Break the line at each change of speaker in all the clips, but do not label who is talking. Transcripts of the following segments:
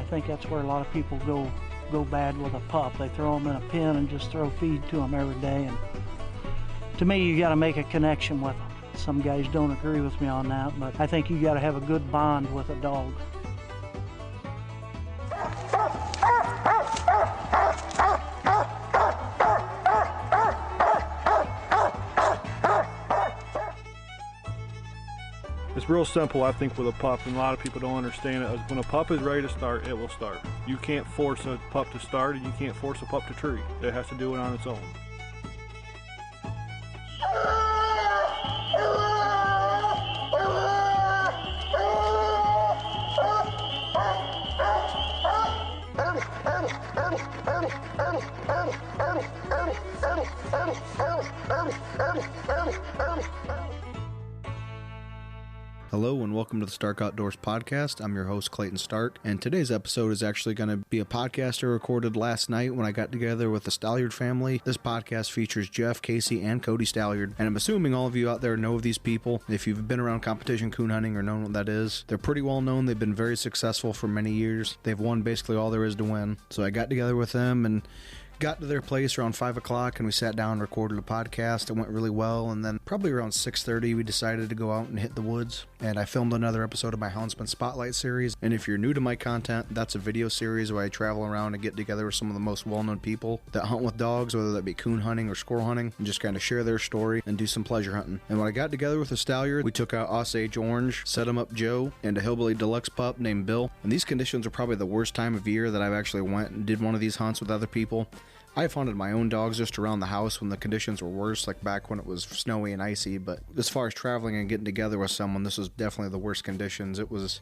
think that's where a lot of people go bad with a pup. They throw them in a pen and just throw feed to them every day. And to me, you got to make a connection with them. Some guys don't agree with me on that, but I think you got to have a good bond with a dog.
It's real simple, I think, with a pup, and a lot of people don't understand it. When a pup is ready to start, it will start. You can't force a pup to start, and you can't force a pup to treat. It has to do it on its own.
Hello and welcome to the Stark Outdoors podcast. I'm your host, Clayton Stark, and today's episode is actually going to be a podcast I recorded last night when I got together with the Stallard family. This podcast features Jeff, Casey, and Cody Stallard, and I'm assuming all of you out there know of these people. If you've been around competition coon hunting or know what that is, they're pretty well known. They've been very successful for many years. They've won basically all there is to win. So I got together with them and got to their place around 5 o'clock, and we sat down and recorded a podcast. It went really well, and then probably around 6:30 we decided to go out and hit the woods, and I filmed another episode of my Houndsman Spotlight series. And if you're new to my content, that's a video series where I travel around and get together with some of the most well-known people that hunt with dogs, whether that be coon hunting or squirrel hunting, and just kind of share their story and do some pleasure hunting. And when I got together with the Stallard, we took out Osage Orange, Set 'em Up Joe, and a Hillbilly Deluxe pup named Bill. And these conditions are probably the worst time of year that I've actually went and did one of these hunts with other people. I've hunted my own dogs just around the house when the conditions were worse, like back when it was snowy and icy, but as far as traveling and getting together with someone, this was definitely the worst conditions. It was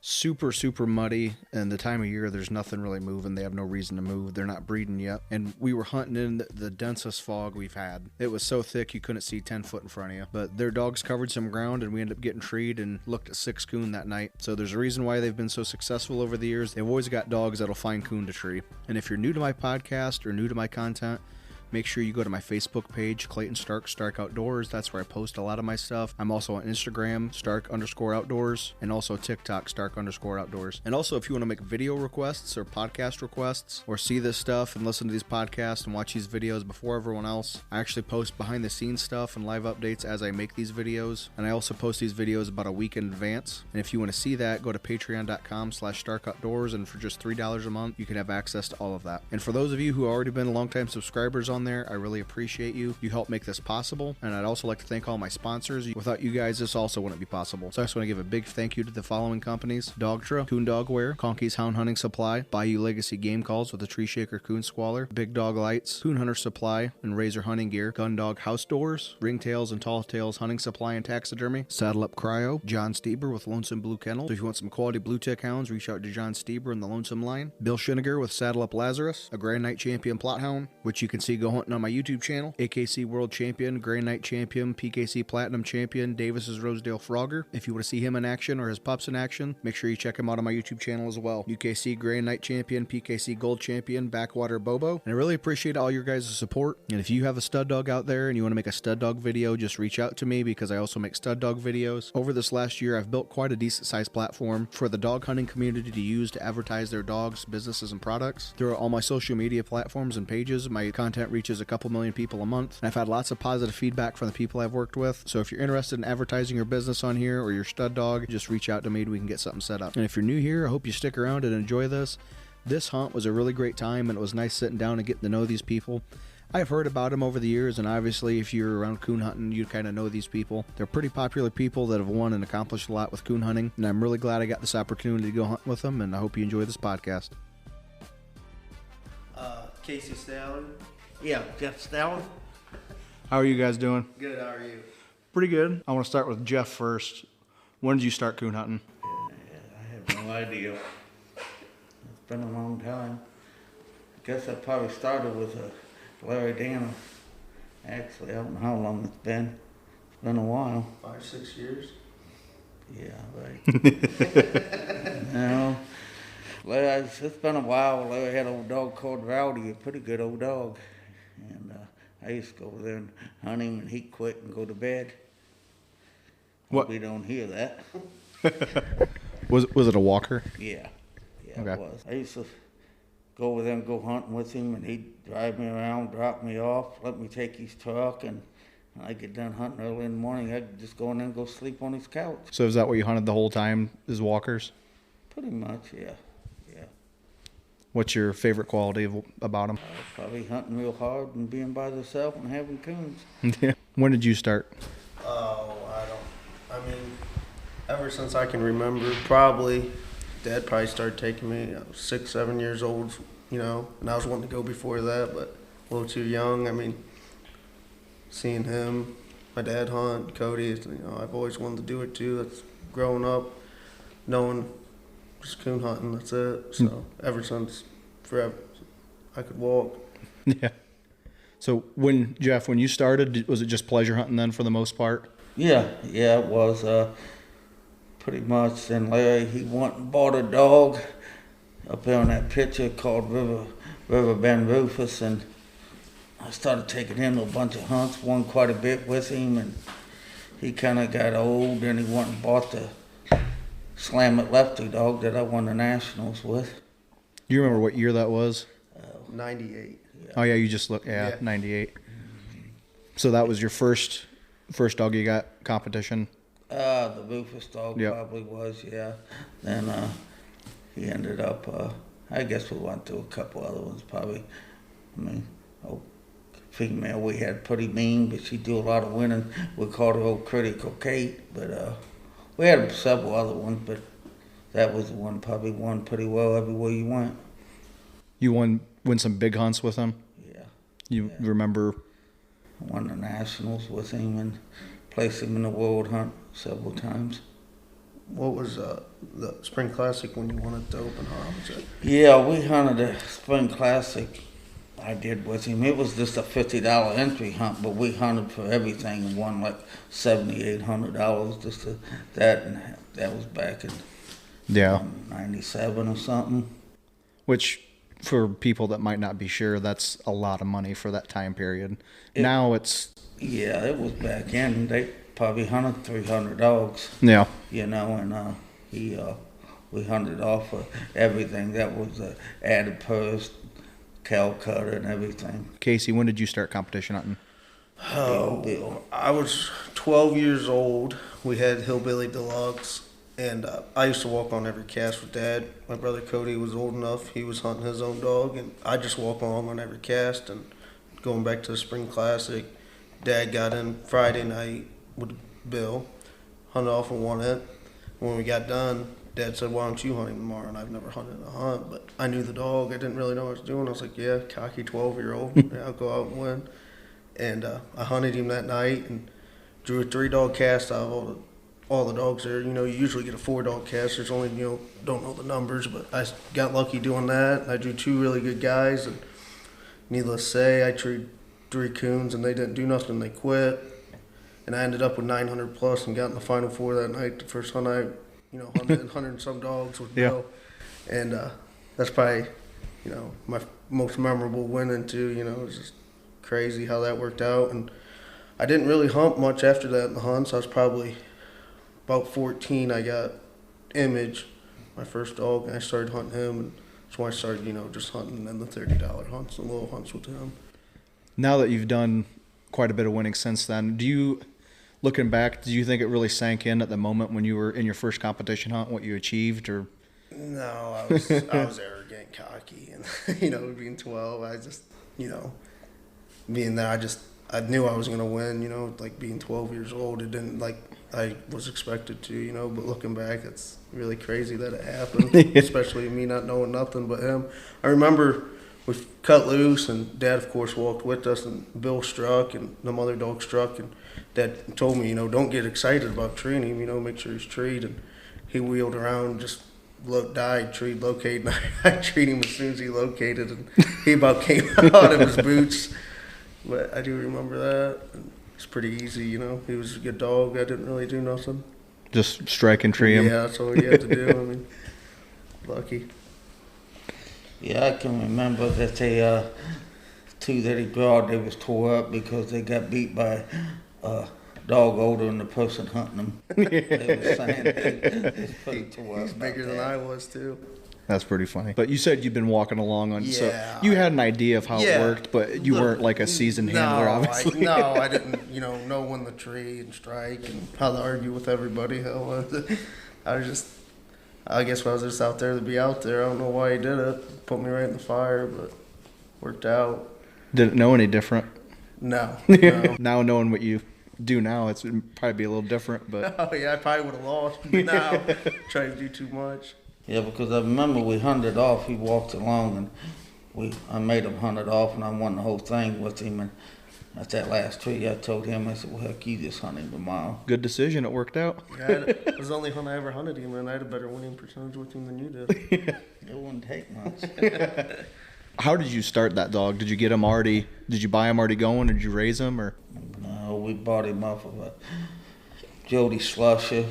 super muddy, and the time of year there's nothing really moving. They have no reason to move. They're not breeding yet, and we were hunting in the densest fog we've had. It was so thick you couldn't see 10 foot in front of you, but their dogs covered some ground, and we ended up getting treed and looked at 6 coon that night. So there's a reason why they've been so successful over the years. They've always got dogs that'll find coon to tree. And if you're new to my podcast or new to my content, make sure you go to my Facebook page, Clayton Stark, Stark Outdoors. That's where I post a lot of my stuff. I'm also on Instagram, Stark_Outdoors, and also TikTok, Stark_Outdoors. And also, if you want to make video requests or podcast requests, or see this stuff and listen to these podcasts and watch these videos before everyone else, I actually post behind the scenes stuff and live updates as I make these videos. And I also post these videos about a week in advance. And if you want to see that, go to patreon.com/StarkOutdoors, and for just $3 a month, you can have access to all of that. And for those of you who have already been longtime subscribers on there, I really appreciate you. You help make this possible, and I'd also like to thank all my sponsors. Without you guys, this also wouldn't be possible. So I just want to give a big thank you to the following companies: Dogtra, Coon Dog Wear, Conkey's Hound Hunting Supply, Bayou Legacy Game Calls with the Tree Shaker Coon Squaller, Big Dog Lights, Coon Hunter Supply and Razor Hunting Gear, Gun Dog House Doors, Ringtails and Tall Tails Hunting Supply and Taxidermy, Saddle Up Cryo, John Stieber with Lonesome Blue Kennel. So if you want some quality blue tick hounds, reach out to John Stieber in the Lonesome line. Bill Schiniger with Saddle Up Lazarus, a Grand Night Champion Plot Hound, which you can see go hunting on my YouTube channel. AKC World Champion, Grand Night Champion, PKC Platinum Champion, Davis's Rosedale Frogger. If you want to see him in action or his pups in action, make sure you check him out on my YouTube channel as well. UKC Grand Night Champion, PKC Gold Champion, Backwater Bobo. And I really appreciate all your guys' support. And if you have a stud dog out there and you want to make a stud dog video, just reach out to me, because I also make stud dog videos. Over this last year, I've built quite a decent sized platform for the dog hunting community to use to advertise their dogs, businesses, and products. Through all my social media platforms and pages, my content reaches a couple million people a month, and I've had lots of positive feedback from the people I've worked with. So if you're interested in advertising your business on here or your stud dog, just reach out to me and we can get something set up. And if you're new here, I hope you stick around and enjoy this. This hunt was a really great time, and it was nice sitting down and getting to know these people. I've heard about them over the years, and obviously if you're around coon hunting, you kind of know these people. They're pretty popular people that have won and accomplished a lot with coon hunting, and I'm really glad I got this opportunity to go hunt with them, and I hope you enjoy this podcast.
Casey Stallard. Yeah, Jeff Stallard.
How are you guys doing?
Good, how are you?
Pretty good. I want to start with Jeff first. When did you start coon hunting?
I have no idea. It's been a long time. I guess I probably started with Larry Dana. Actually, I don't know how long it's been. It's been a while.
5-6 years?
Yeah, right. No. Larry, it's been a while. Larry had an old dog called Rowdy, a pretty good old dog. And I used to go over there and hunt him, and he'd quit and go to bed.
What?
We don't hear that.
Was it a walker?
Yeah.
Okay.
it was. I used to go with him, go hunting with him, and he'd drive me around, drop me off, let me take his truck, and when I get done hunting early in the morning, I'd just go in there and go sleep on his couch.
So is that what you hunted the whole time, is walkers?
Pretty much, yeah.
What's your favorite quality about them?
Probably hunting real hard and being by yourself and having coons.
Yeah. When did you start?
Oh, I mean, ever since I can remember, probably, Dad probably started taking me, I was 6, 7 years old, and I was wanting to go before that, but a little too young. I mean, seeing him, my dad hunt, Cody, I've always wanted to do it too. That's growing up, knowing just coon hunting, that's it. So ever since, forever, I could walk.
Yeah. So when you started, was it just pleasure hunting then for the most part?
Yeah, it was pretty much. Then Larry, he went and bought a dog up there on that picture called River Bend Rufus, and I started taking him to a bunch of hunts, won quite a bit with him, and he kind of got old, and he went and bought the Slam It Lefty dog that I won the Nationals with.
Do you remember what year that was?
98.
Oh yeah, you just looked. Yeah, 98. So that was your first dog you got competition?
The Rufus dog
Yep.
probably was, yeah. Then he ended up, I guess we went through a couple other ones probably. I mean, female we had pretty mean, but she do a lot of winning. We called her Old Critical Kate, but we had several other ones, but that was the one probably won pretty well everywhere you went.
You win some big hunts with him?
Yeah.
You remember?
I won the Nationals with him and placed him in the World Hunt several times.
What was the Spring Classic when you wanted to open hunt? Was it?
Yeah, we hunted the Spring Classic. I did with him. It was just a $50 entry hunt, but we hunted for everything and won like $7,800 just to that, and that was back in 97 or something.
Which, for people that might not be sure, that's a lot of money for that time period. Now it's...
Yeah, it was back in. They probably hunted 300 dogs.
Yeah.
And we hunted off of everything. That was added purse, cow cutter, and everything.
Casey, when did you start competition hunting?
Oh, I was 12 years old. We had Hillbilly Deluxe, and I used to walk on every cast with Dad. My brother Cody was old enough. He was hunting his own dog, and I just walk along on every cast. And going back to the Spring Classic, Dad got in Friday night with Bill, hunted off and won it. When we got done, Dad said, "Why don't you hunt him tomorrow?" And I've never hunted a hunt, but I knew the dog. I didn't really know what I was doing. I was like, yeah, cocky 12-year-old. Yeah, I'll go out and win. And I hunted him that night and drew a 3-dog cast out of all the dogs there. You usually get a 4-dog cast. There's only, don't know the numbers, but I got lucky doing that. I drew 2 really good guys, and needless to say, I treed 3 coons, and they didn't do nothing. They quit. And I ended up with 900 plus and got in the Final Four that night. The first hunt I, hunted 100 and some dogs with Bill. And that's probably, my most memorable winning too. It was just crazy how that worked out. And I didn't really hunt much after that in the hunts. I was probably about 14. I got Image, my first dog, and I started hunting him. And that's when I started, just hunting and the $30 hunts, the little hunts with him. Now
that you've done quite a bit of winning since then, looking back, do you think it really sank in at the moment when you were in your first competition hunt, what you achieved, or?
No, I was arrogant, cocky, and being 12, I just, being there, I knew I was gonna win. Like being 12 years old, it didn't like I was expected to. But looking back, it's really crazy that it happened, especially me not knowing nothing but him. I remember we cut loose, and Dad, of course, walked with us, and Bill struck, and the mother dog struck, and Dad told me, don't get excited about treeing him, make sure he's treed, and he wheeled around, just died, treed, located, and I treated him as soon as he located, and he about came out of his boots, but I do remember that. It's pretty easy, he was a good dog. I didn't really do nothing.
Just strike and tree him?
Yeah, that's all you had to do. Lucky.
Yeah, I can remember that they, 2 that he brought, they was tore up because they got beat by a dog older than the person hunting them. They were saying they was pretty tore up.
He's bigger than I was, too.
That's pretty funny. But you said you've been walking along on, so
Yeah.
you had an idea of how it worked, but you weren't like a seasoned handler, obviously.
I didn't, know when the tree and strike and how to argue with everybody. I guess I was just out there to be out there. I don't know why he did it. Put me right in the fire, but worked out.
Didn't know any different.
No.
Now knowing what you do now, it's probably be a little different, but
Oh yeah, I probably would have lost. But now, trying to do too much.
Yeah, because I remember we hunted off. He walked along, and I made him hunt it off, and I won the whole thing with him. And at that last tree, I told him, I said, "Well, heck, you just hunt him tomorrow."
good decision. It worked out.
Yeah, it was the only hunt I ever hunted him, and I had a better winning percentage with him than you did.
It wouldn't take much.
How did you start that dog? Did you get him already? Did you buy him already going, or did you raise him, or?
No, we bought him off of a Jody Slusher.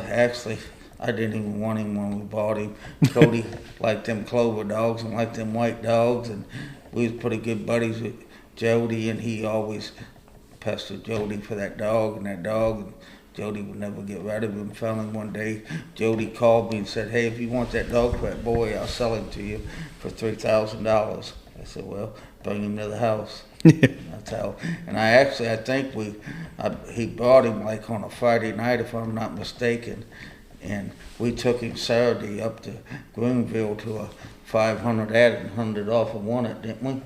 Actually, I didn't even want him when we bought him. Cody liked them Clover dogs and liked them white dogs, and we was pretty good buddies with Jody, and he always pestered Jody for that dog and that dog, and Jody would never get rid of him. Finally, one day, Jody called me and said, "Hey, if you want that dog for that boy, I'll sell him to you for $3,000. I said, "Well, bring him to the house." That's how. And I think he brought him like on a Friday night, if I'm not mistaken. And we took him Saturday up to Greenville to a 500 at it and hunted off and won it, didn't we?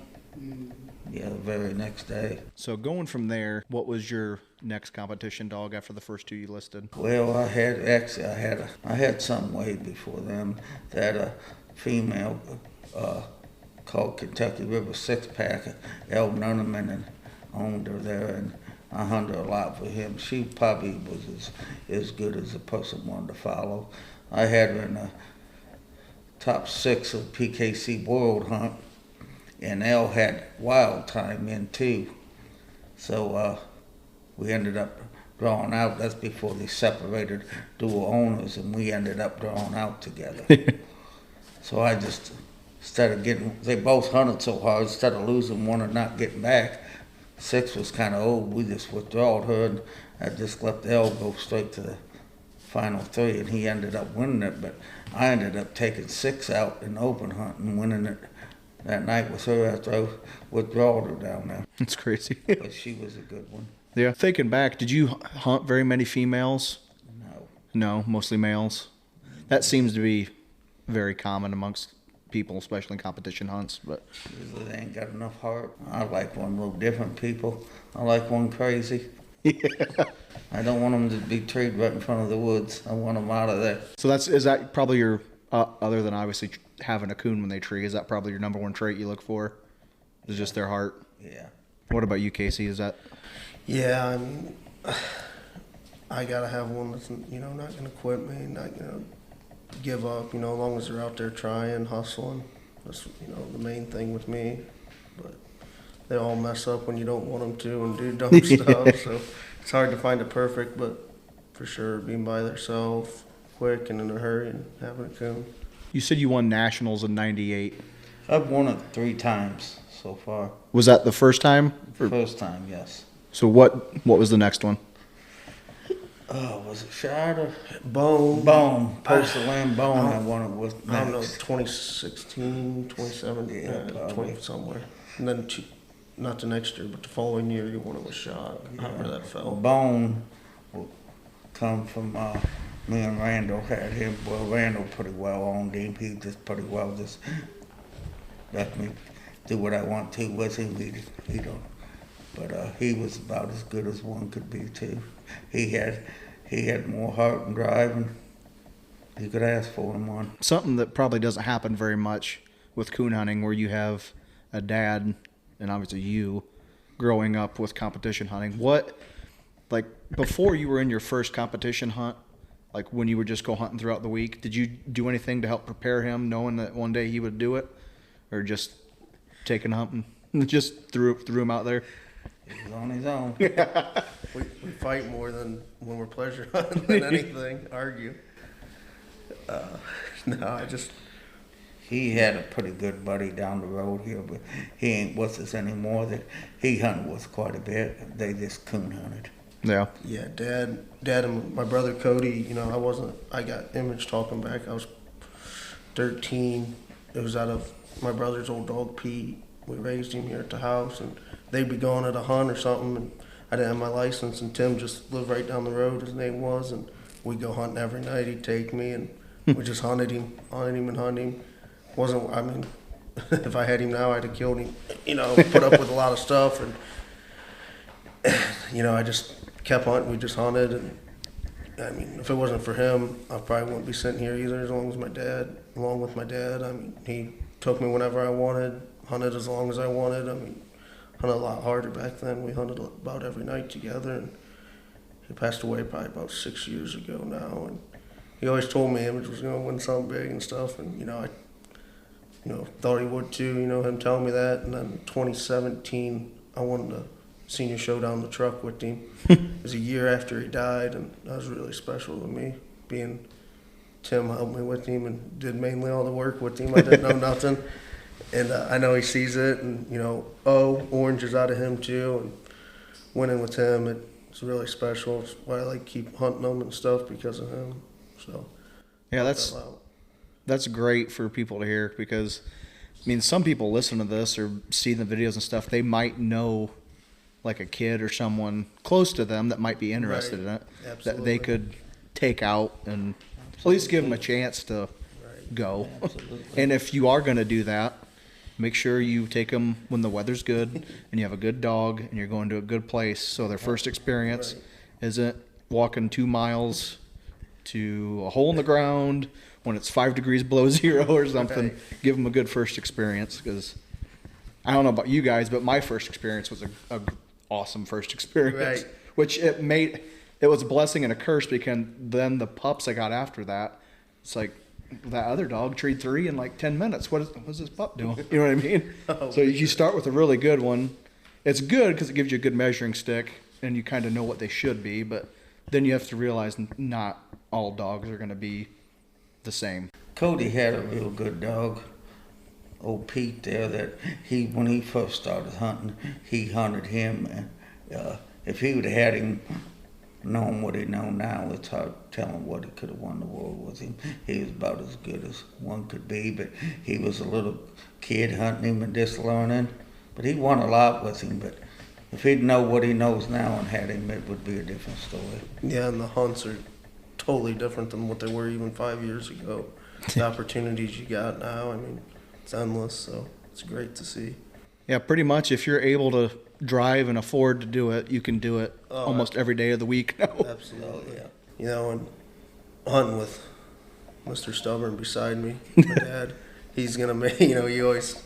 Yeah, the very next day.
So going from there, what was your next competition dog after the first two you listed?
Well, I had something way before them. That a female called Kentucky River Six Pack, El Nunneman, and owned her there, and I hunted a lot with him. She probably was as good as a person wanted to follow. I had her in the top 6 of PKC World Hunt, and Elle had Wild Time in too. So we ended up drawing out. That's before they separated dual owners, and we ended up drawing out together. So I just, they both hunted so hard, instead of losing one and not getting back, 6 was kind of old. We just withdrawed her, and I just let Elle go straight to the final 3, and he ended up winning it. But I ended up taking 6 out in open hunt and winning it that night with her after I withdrawed her down there.
That's crazy.
But she was a good one.
Yeah. Thinking back, did you hunt very many females?
No.
No, mostly males. That seems to be very common amongst people, especially in competition hunts. But
Usually they ain't got enough heart. I like one a little different people. I like one crazy.
yeah.
I don't want them to be treed right in front of the woods. I want them out of there.
So is that probably your other than obviously having a coon when they tree? Is that probably your number one trait you look for? Is just their heart?
Yeah.
What about you, Casey? Is that?
Yeah, I mean, I gotta have one that's not gonna quit me, not gonna give up. As long as they're out there trying, hustling. That's the main thing with me. But they all mess up when you don't want them to and do dumb stuff. So it's hard to find a perfect, but for sure being by themselves, quick and in a hurry, and having a coon.
You said you won nationals in '98.
I've won it 3 times so far.
Was that the first time?
First time, yes.
So what was the next one?
Oh, was it Shard or
Bone.
Postal Land Bone I won it with next.
I don't know, 2016, 2017,
Yeah,
20 somewhere. And then not the next year, but the following year you won it with shot. However that fell.
Bone will come from me and Randall had him. Well, Randall pretty well owned him. He just pretty well just let me do what I want to with him. He don't. But he was about as good as one could be too. He had more heart and drive and you could ask for in one.
Something that probably doesn't happen very much with coon hunting, where you have a dad and obviously you growing up with competition hunting. What, like, before you were in your first competition hunt, like when you would just go hunting throughout the week, did you do anything to help prepare him, knowing that one day he would do it, or just taking hunting, just threw him out there?
He was on his own.
We fight more than when we're pleasure hunting than anything, argue.
He had a pretty good buddy down the road here, but he ain't with us anymore. That he hunted with quite a bit. They just coon hunted.
Yeah.
Yeah, Dad and my brother Cody, I got Image talking back. 13. It was out of my brother's old dog, Pete. We raised him here at the house, and they'd be going at a hunt or something, and I didn't have my license, and Tim just lived right down the road, his name was, and we'd go hunting every night. He'd take me, and we just hunted him and hunted him. If I had him now, I'd have killed him. Put up with a lot of stuff, and I just kept hunting. We just hunted, and if it wasn't for him, I probably wouldn't be sitting here either. Along with my dad, he took me whenever I wanted, hunted as long as I wanted. Hunted a lot harder back then. We hunted about every night together, and he passed away probably about 6 years ago now. And he always told me Image was going to win something big and stuff, and I thought he would too. Him telling me that. And then 2017, I won the senior showdown, the truck with him. It was a year after he died, and that was really special to me. Being Tim helped me with him and did mainly all the work with him. I didn't know nothing. And I know he sees it, and, Orange is out of him too. And winning with him, it's really special. It's why I like keep hunting him and stuff, because of him. So,
yeah, that's great for people to hear, because, some people listen to this or see the videos and stuff, they might know like a kid or someone close to them that might be interested in it, that they could take out and at least give them a chance to go. And if you are going to do that, make sure you take them when the weather's good and you have a good dog and you're going to a good place, so their first experience isn't walking 2 miles to a hole in the ground when it's 5 degrees below zero or something. Give them a good first experience, because I don't know about you guys, but my first experience was a awesome first experience, which it was a blessing and a curse, because then the pups I got after that, it's like, that other dog treed 3 in like 10 minutes. What's this pup doing? You know what I mean? So you start with a really good one. It's good because it gives you a good measuring stick and you kind of know what they should be, but then you have to realize not all dogs are going to be the same.
Cody had a real good dog, old Pete there, that when he first started hunting, he hunted him, and if he would have had him knowing what he knows now, it's hard telling what he could have won the war with him. He was about as good as one could be, but he was a little kid hunting him and just learning. But he won a lot with him, but if he'd know what he knows now and had him, it would be a different story.
Yeah, and the hunts are totally different than what they were even 5 years ago. The opportunities you got now, it's endless, so it's great to see.
Yeah, pretty much if you're able to drive and afford to do it, you can do it almost every day of the week now.
Absolutely, yeah. And hunting with Mr. Stubborn beside me, my dad, he's going to make, he always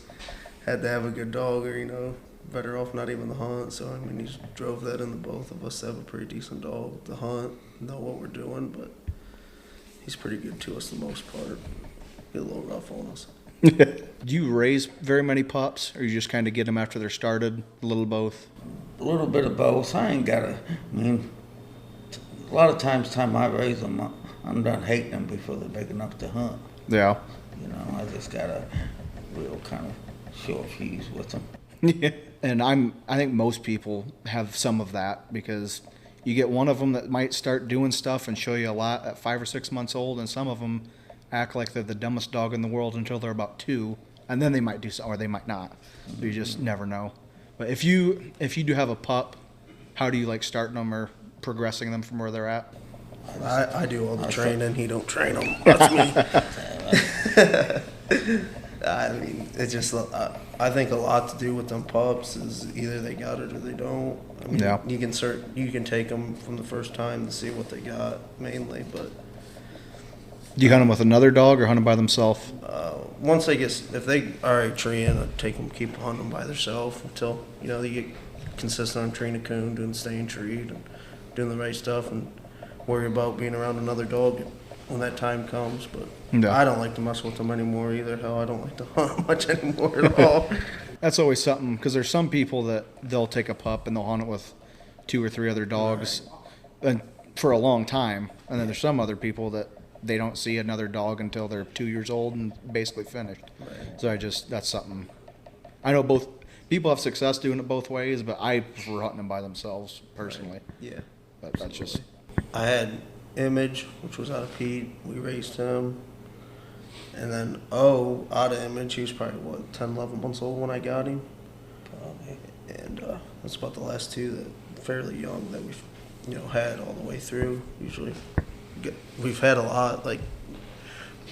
had to have a good dog, or, better off not even the hunt. So, he's drove that into both of us to have a pretty decent dog to hunt, know what we're doing, but he's pretty good to us the most part. Be a little rough on us.
Do you raise very many pups, or you just kind of get them after they're started? A little both?
A little bit of both. I ain't got a lot of times I raise them, I'm done hating them before they're big enough to hunt.
Yeah.
I just got a real kind of short fuse with them.
Yeah. And I think most people have some of that, because you get one of them that might start doing stuff and show you a lot at 5 or 6 months old, and some of them act like they're the dumbest dog in the world until they're about 2, and then they might do something, or they might not. So you just never know. But if you do have a pup, how do you like starting them or progressing them from where they're at?
I do all the training. He don't train them. That's me. It's just, I think a lot to do with them pups is either they got it or they don't. You can take them from the first time to see what they got mainly, but.
Do you hunt them with another dog or hunt them by themselves?
Once they if they are already treeing, I take them, keep hunting them by themselves until, they get consistent on treeing a coon, doing staying treed, and doing the right stuff, and worry about being around another dog when that time comes. But I don't like to mess with them anymore either. Hell, I don't like to hunt much anymore at all.
That's always something, because there's some people that they'll take a pup and they'll hunt it with 2 or 3 other dogs and for a long time, and then there's some other people that they don't see another dog until they're 2 years old and basically finished. So that's something. I know both people have success doing it both ways, but I prefer hunting them by themselves personally.
Yeah.
But that's
I had Image, which was out of Pete. We raised him. And then out of Image, he was probably, 10, 11 months old when I got him.
Probably.
And that's about the last two that fairly young that we've, had all the way through. Usually we've had a lot, like,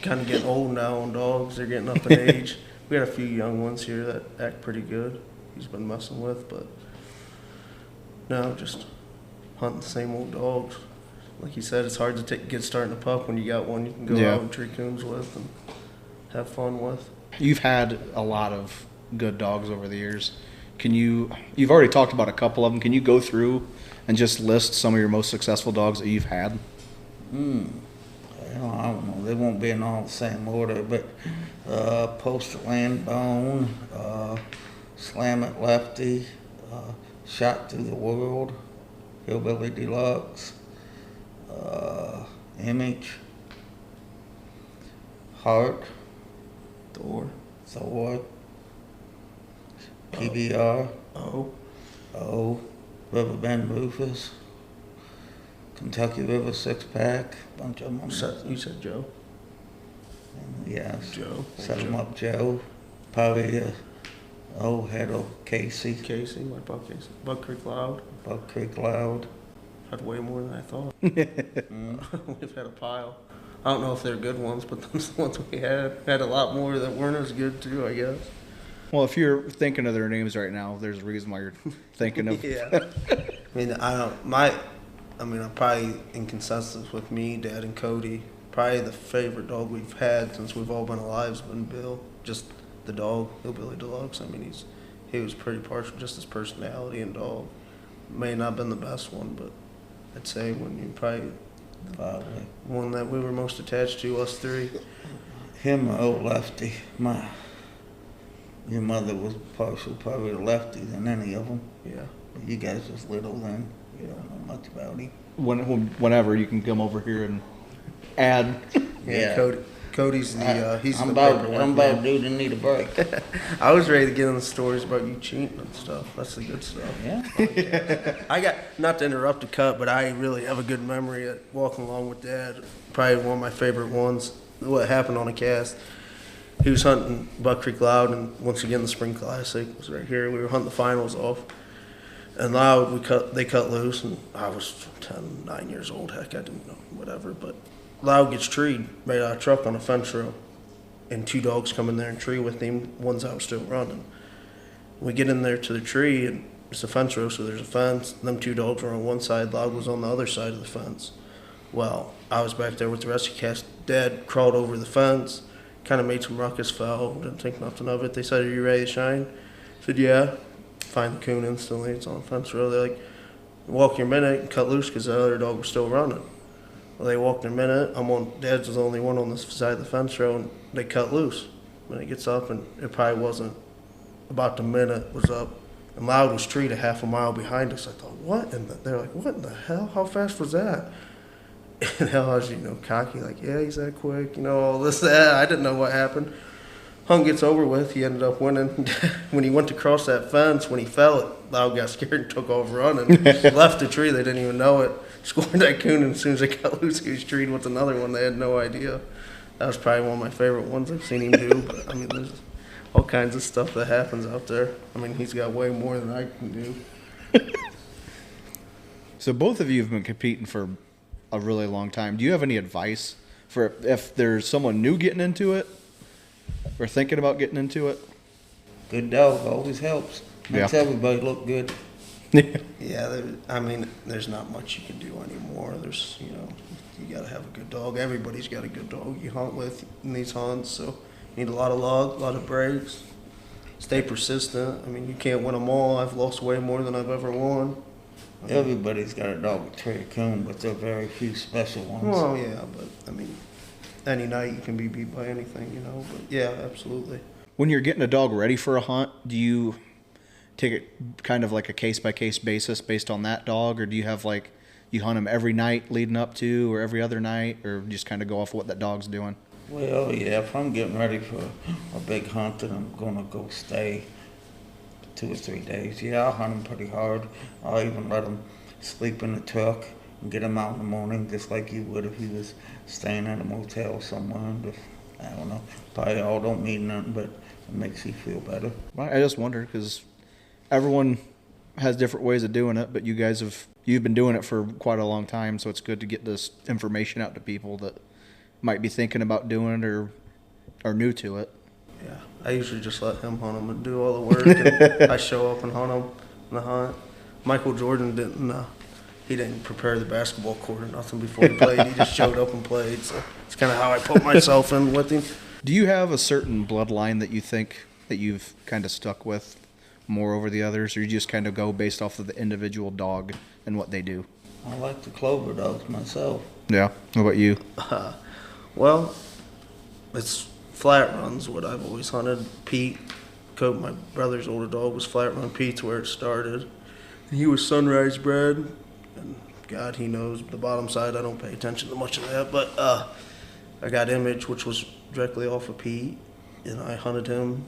kind of getting old now on dogs. They're getting up in age. We got a few young ones here that act pretty good. He's been messing with, but no, just hunting the same old dogs. Like you said, it's hard to get started in a pup when you got one you can go out and tree coons with and have fun with.
You've had a lot of good dogs over the years. You've already talked about a couple of them. Can you go through and just list some of your most successful dogs that you've had?
I don't know. They won't be in all the same order, but Post Land Bone, Slam It Lefty, Shot Through the World, Hillbilly Deluxe, Image, Heart, Thor, PBR, Riverbend Rufus, Kentucky River Six Pack, bunch of them.
You said Joe?
Yes.
Joe.
Set him up, Joe. Probably head of Casey.
My Buck Casey. Buck Creek Loud.
Buck Creek Loud.
Had way more than I thought. We've had a pile. I don't know if they're good ones, but those ones we had a lot more that weren't as good too, I guess.
Well, if you're thinking of their names right now, there's a reason why you're thinking of.
Yeah. I'm probably in consensus with me, Dad, and Cody. Probably the favorite dog we've had since we've all been alive has been Bill. Just the dog, Hillbilly Deluxe. He was pretty partial, just his personality and dog. May not have been the best one, but I'd say when you probably one that we were most attached to, us three.
Him or old Lefty. Your mother was partial, probably a lefty than any of them.
Yeah.
You guys was little then. You don't know much about him.
Whenever you can come over here and add.
Yeah. Cody's the he's
I'm
the
about due to need a break.
I was ready to get in the stories about you cheating and stuff. That's the good stuff.
Yeah.
I got, not to interrupt the cut, but I really have a good memory at walking along with Dad. Probably one of my favorite ones. What happened on a cast? He was hunting Buck Creek Loud, and once again the Spring Classic was right here. We were hunting the finals off, and Loud they cut loose, and I was 9 years old. Heck, I didn't know whatever, but Loud gets treed right out of the truck on a fence row, and two dogs come in there and tree with him. One's out still running. We get in there to the tree, and it's a fence row, so there's a fence. Them two dogs were on one side. Loud was on the other side of the fence. Well, I was back there with the rest of the cast. Dad crawled over the fence, kind of made some ruckus, fell, didn't think nothing of it. They said, "Are you ready to shine?" I said, "Yeah." Find the coon instantly. It's on the fence row. They're like, "Walk your minute and cut loose," because the other dog was still running. Well, they walked a minute. Dad's was the only one on this side of the fence row, and they cut loose. When it gets up, and it probably wasn't about the minute was up, and Loud was treed a half a mile behind us. I thought, what? And they're like, "What in the hell? How fast was that?" And hell, I was, cocky, like, "Yeah, he's that quick, all this, that." I didn't know what happened. Hunt gets over with. He ended up winning. When he went to cross that fence, when he fell, Loud got scared and took off running. Left the tree. They didn't even know it. Scored that coon, and as soon as they got loose, he was treed with another one. They had no idea. That was probably one of my favorite ones I've seen him do. But, there's all kinds of stuff that happens out there. He's got way more than I can do.
So both of you have been competing for a really long time. Do you have any advice for if there's someone new getting into it or thinking about getting into it?
Good dog always helps. Makes everybody look good.
Yeah, there's not much you can do anymore. There's, you got to have a good dog. Everybody's got a good dog you hunt with in these hunts, so you need a lot of lug, a lot of breaks. Stay persistent. You can't win them all. I've lost way more than I've ever won.
Everybody's got a dog to tree a coon, but there are very few special ones.
Well, yeah, but any night you can be beat by anything, But yeah, absolutely.
When you're getting a dog ready for a hunt, do you take it kind of like a case-by-case basis based on that dog, or do you have you hunt him every night leading up to, or every other night, or just kind of go off what that dog's doing?
Well, yeah, if I'm getting ready for a big hunt and I'm going to go stay 2 or 3 days, yeah, I'll hunt him pretty hard. I'll even let him sleep in the truck and get him out in the morning just like you would if he was staying at a motel somewhere. And I don't know. Probably all don't mean nothing, but it makes you feel better.
I just wonder because everyone has different ways of doing it, but you've been doing it for quite a long time, so it's good to get this information out to people that might be thinking about doing it or are new to it.
Yeah, I usually just let him hunt them and do all the work, and I show up and hunt them in the hunt. Michael Jordan didn't prepare the basketball court or nothing before he played. He just showed up and played, so it's kind of how I put myself in with him.
Do you have a certain bloodline that you think that you've kind of stuck with more over the others, or you just kind of go based off of the individual dog and what they do?
I like the Clover dogs myself.
Yeah. What about you?
Well, it's flat runs, what I've always hunted. Pete, my brother's older dog, was flat run. Pete's where it started. And he was sunrise bred, and God, he knows the bottom side. I don't pay attention to much of that, but I got Image, which was directly off of Pete, and I hunted him,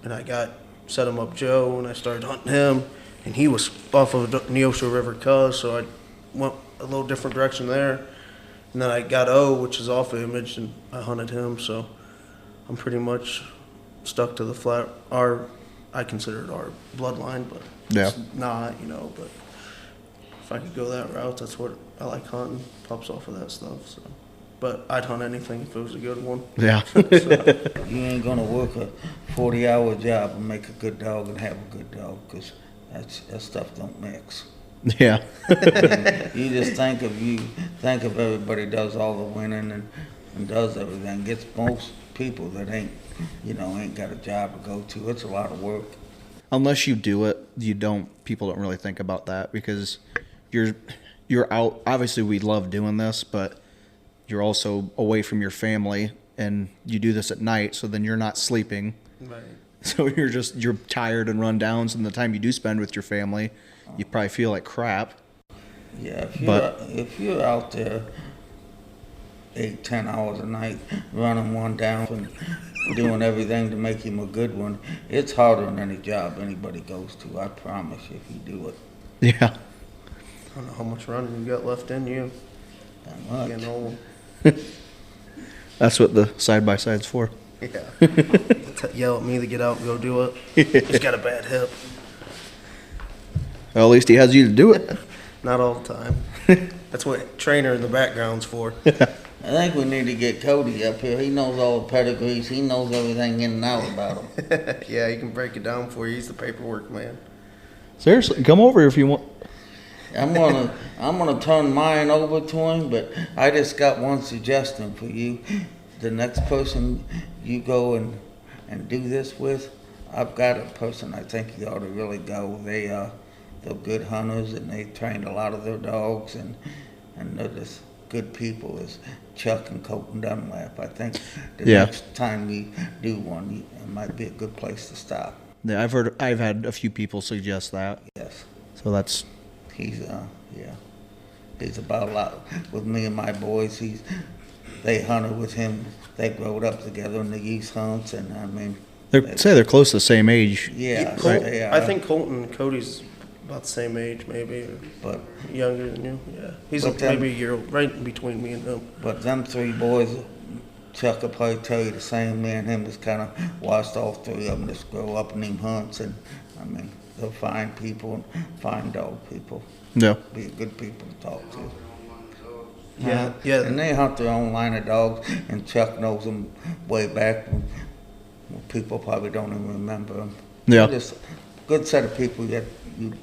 and I set him up Joe, and I started hunting him, and he was off of Neosho River Cuz, so I went a little different direction there. And then I got O, which is off of Image, and I hunted him, so I'm pretty much stuck to the I consider it our bloodline, but it's not, but if I could go that route, that's what I like hunting, pups off of that stuff, so. But I'd hunt anything if it was a good one.
Yeah.
You ain't gonna work a 40-hour job and make a good dog and have a good dog, because that stuff don't mix.
Yeah.
You just think of everybody does all the winning and does everything. Gets most people that ain't got a job to go to. It's a lot of work.
Unless you do it, people don't really think about that because you're out. Obviously, we love doing this, but you're also away from your family, and you do this at night, so then you're not sleeping.
Right.
So you're tired and run down, so the time you do spend with your family, you probably feel like crap.
Yeah, if you're out there 8-10 hours a night running one down and doing everything to make him a good one, it's harder than any job anybody goes to. I promise you, if you do it.
Yeah.
I don't know how much running you got left in you.
That much.
Getting old.
That's what the side-by-side's for.
Yeah. Yell at me to get out and go do it. He's got a bad hip.
Well, at least he has you to do it.
Not all the time. That's what trainer in the background's for.
I think we need to get Cody up here. He knows all the pedigrees. He knows everything in and out about them.
Yeah, he can break it down for you. He's the paperwork man.
Seriously, come over if you want.
I'm gonna turn mine over to him, but I just got one suggestion for you. The next person you go and do this with, I've got a person I think you ought to really go. They're good hunters, and they trained a lot of their dogs, and they're just good people. Is Chuck and Clayton Dunlap. I think the next time we do one, it might be a good place to stop.
Yeah, I've had a few people suggest that.
Yes.
So that's.
He's about a lot with me and my boys. They hunted with him. They growed up together in the youth hunts, and I mean.
They're close to the same age.
Yeah,
right.
They are.
I think Colton and Cody's about the same age, maybe,
but
younger than you. Yeah, he's maybe a year right in between me and him.
But them three boys, Chuck will probably tell you the same. Me and him just kind of watched all three of them just grow up in them hunts, and I mean. They're fine people and fine dog people.
Yeah.
Be good people to talk to.
Yeah.
And they hunt their own line of dogs, and Chuck knows them way back when people probably don't even remember them.
Yeah.
Just a good set of people that you'd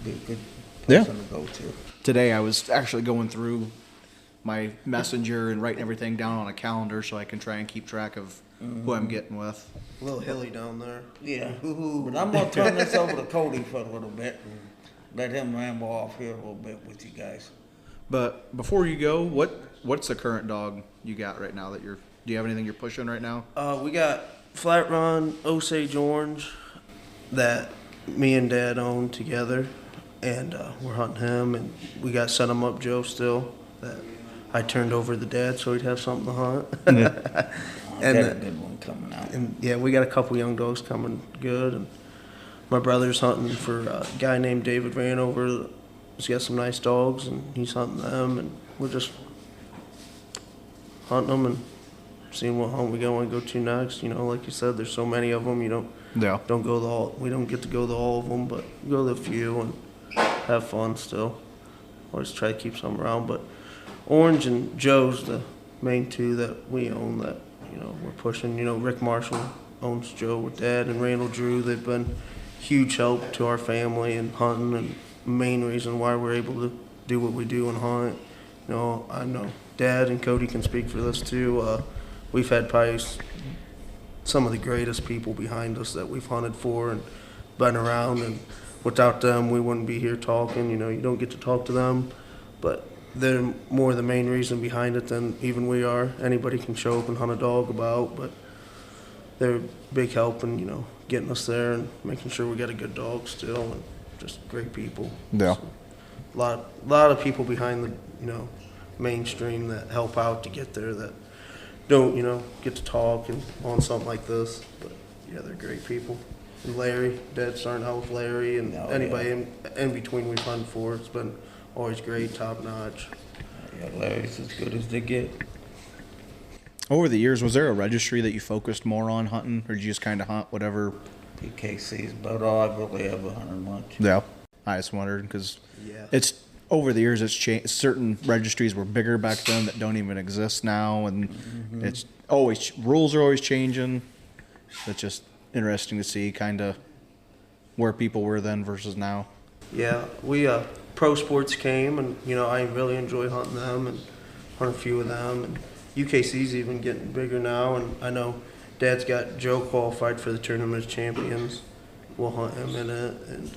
be a good person to go to.
Today I was actually going through my messenger and writing everything down on a calendar so I can try and keep track of who I'm getting with.
A little hilly down there.
Yeah. But I'm going to turn this over to Cody for a little bit and let him ramble off here a little bit with you guys.
But before you go, what's the current dog you got right now do you have anything you're pushing right now?
We got Flat Run Osage Orange that me and Dad own together, and we're hunting him, and we got Set 'em Up Joe still that I turned over to Dad so he'd have something to hunt.
Yeah. And got a good one coming out.
And yeah, we got a couple young dogs coming good, and my brother's hunting for a guy named David Ranover. He's got some nice dogs, and he's hunting them, and we're just hunting them and seeing what hunt we want to go to next. You know, like you said, there's so many of them. You don't go to all. We don't get to go to all of them, but go to a few and have fun still. Always try to keep some around, but Orange and Joe's the main two that we own that, you know, we're pushing. You know, Rick Marshall owns Joe with Dad, and Randall Drew. They've been huge help to our family and hunting, and main reason why we're able to do what we do and hunt. You know, I know Dad and Cody can speak for this too. We've had probably some of the greatest people behind us that we've hunted for and been around, and without them, we wouldn't be here talking. You know, you don't get to talk to them, but they're more the main reason behind it than even we are. Anybody can show up and hunt a dog about, but they're a big help in, you know, getting us there and making sure we got a good dog still, and just great people.
Yeah.
So, a lot of people behind the, you know, mainstream that help out to get there that don't, you know, get to talk and on something like this. But yeah, they're great people. And Larry, Dad's starting out with Larry, and anybody in between we've hunted for. It's been always great, top notch.
Yeah, Larry's as good as they get.
Over the years, was there a registry that you focused more on hunting, or did you just kind of hunt whatever?
PKC is about all I've really ever hunted much.
Yeah. I just wondered because
Yeah.
it's over the years it's changed. Certain registries were bigger back then that don't even exist now, and it's always rules are always changing. It's just interesting to see kind of where people were then versus now.
Yeah, we pro sports came, and you know I really enjoy hunting them and hunt a few of them. And UKC's even getting bigger now, and I know Dad's got Joe qualified for the Tournament of Champions. We'll hunt him in it, and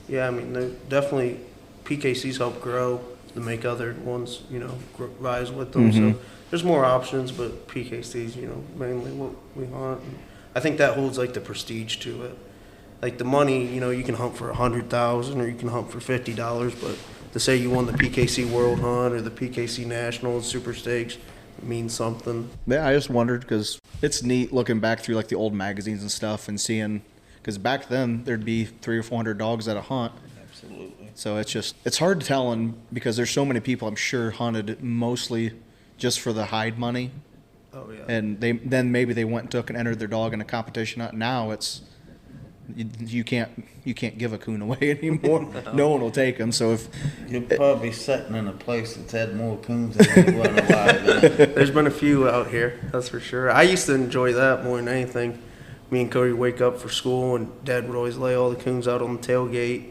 yeah, I mean they're definitely PKC's helped grow to make other ones, you know, rise with them. So there's more options, but PKC's, you know, mainly what we hunt. And I think that holds like the prestige to it. Like the money, you know, you can hunt for $100,000 or you can hunt for $50, but to say you won the PKC World Hunt or the PKC Nationals, Super Stakes, it means something.
Yeah, I just wondered because it's neat looking back through like the old magazines and stuff and seeing, because back then there'd be 300 or 400 dogs at a hunt.
Absolutely.
So it's hard to tell, and because there's so many people I'm sure hunted mostly just for the hide money.
Oh yeah.
And then maybe they went and took and entered their dog in a competition hunt. Now it's you can't give a coon away anymore. No one will take them. So if
You're probably sitting in a place that's had more coons than anyone alive in.
There's been a few out here, that's for sure. I used to enjoy that more than anything. Me and Cody would wake up for school, and Dad would always lay all the coons out on the tailgate.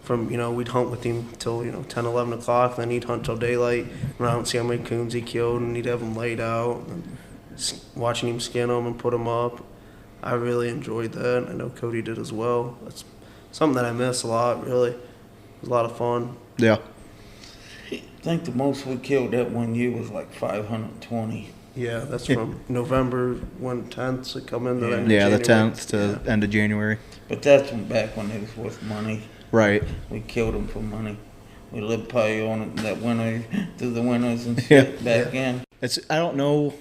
From, you know, we'd hunt with him till, you know, 10, 11 o'clock, then he'd hunt till daylight, run out and see how many coons he killed, and he'd have them laid out, and watching him skin them and put them up. I really enjoyed that, and I know Cody did as well. That's something that I miss a lot, really. It was a lot of fun.
yeah,
I think the most we killed that one year was like 520.
Yeah, that's from November 10th to come into the end of
yeah, the
January.
10th to end of January.
But that's from back when it was worth money.
Right.
We killed them for money. We lived probably on it that winter, through the winters and shit back in.
I don't know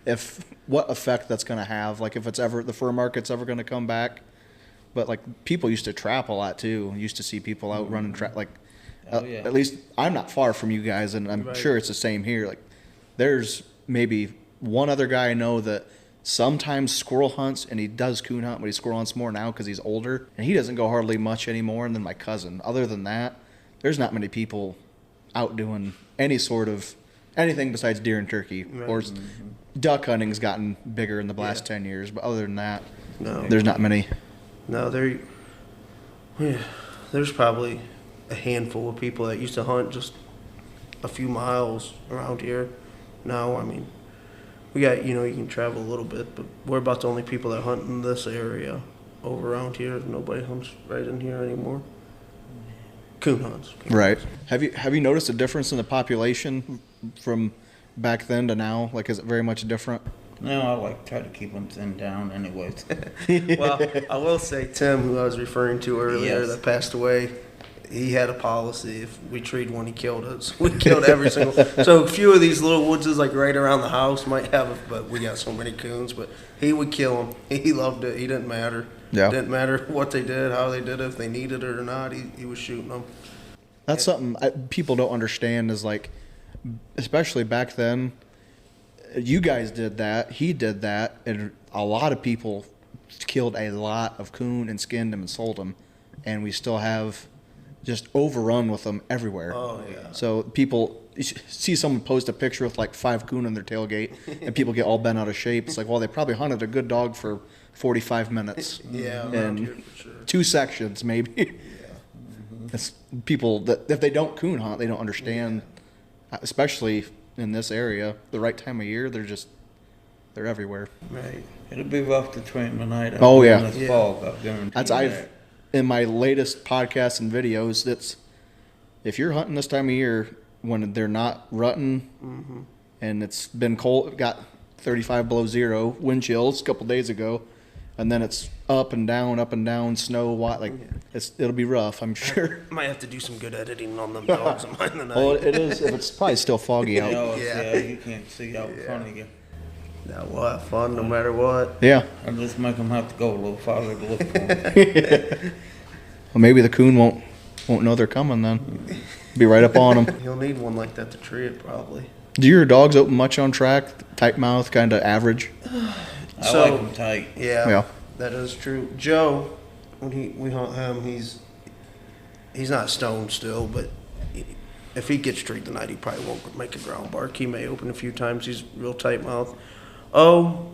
if what effect that's going to have. Like if it's ever the fur market's ever going to come back. But like people used to trap a lot too. Used to see people out running trap. Like at least I'm not far from you guys, and I'm sure it's the same here. Like there's maybe one other guy I know that sometimes squirrel hunts, and he does coon hunt, but he squirrel hunts more now because he's older, and he doesn't go hardly much anymore. And then my cousin. Other than that, there's not many people out doing any sort of anything besides deer and turkey.
Right.
Or duck hunting's gotten bigger in the last 10 years, but other than that,
No.
there's not many.
No, there's probably a handful of people that used to hunt just a few miles around here. Now, I mean, we got, you know, you can travel a little bit, but we're about the only people that hunt in this area over around here. Nobody hunts right in here anymore. Coon hunts.
Right. Have you noticed a difference in the population from back then to now? Like, is it very much different?
No, I like try to keep them thinned down anyways.
Well, I will say Tim, who I was referring to earlier,
Yes.
that passed away, he had a policy. If we treed one, he killed us. We killed every single. So a few of these little woodses, like right around the house, might have, but we got so many coons. But he would kill them. He loved it. He didn't matter.
Yeah.
Didn't matter what they did, how they did it, if they needed it or not. He was shooting them.
That's something people don't understand is like, especially back then, you guys did that. He did that. And a lot of people killed a lot of coon and skinned them and sold them. And we still have just overrun with them everywhere.
Oh, yeah.
So people see someone post a picture with like 5 coon in their tailgate and people get all bent out of shape. It's like, well, they probably hunted a good dog for 45 minutes.
Yeah,
And
for sure.
2 sections maybe.
Yeah.
It's people that if they don't coon hunt, they don't understand, especially in this area, the right time of year, they're everywhere.
Right.
It'll be rough to train tonight.
Oh, yeah.
This fog, I guarantee
That's
you that.
in my latest podcasts and videos, that's if you're hunting this time of year when they're not rutting and it's been cold, got 35 below zero, wind chills a couple days ago, and then it's up and down, snow, it'll be rough, I'm sure.
Might have to do some good editing on them dogs of mine tonight.
Well, it is. If it's probably still foggy out.
Yeah, you can't see out in front of you.
Yeah, we'll have fun no matter what.
Yeah.
I'll just make them have to go a little farther to look for them.
Well, maybe the coon won't know they're coming then. Be right up on them.
He'll need one like that to tree it, probably.
Do your dogs open much on track? Tight mouth, kind of average?
I like them tight.
Yeah, that is true. Joe, when we hunt him, he's not stoned still, but if he gets treed tonight, he probably won't make a ground bark. He may open a few times. He's real tight mouth. Oh,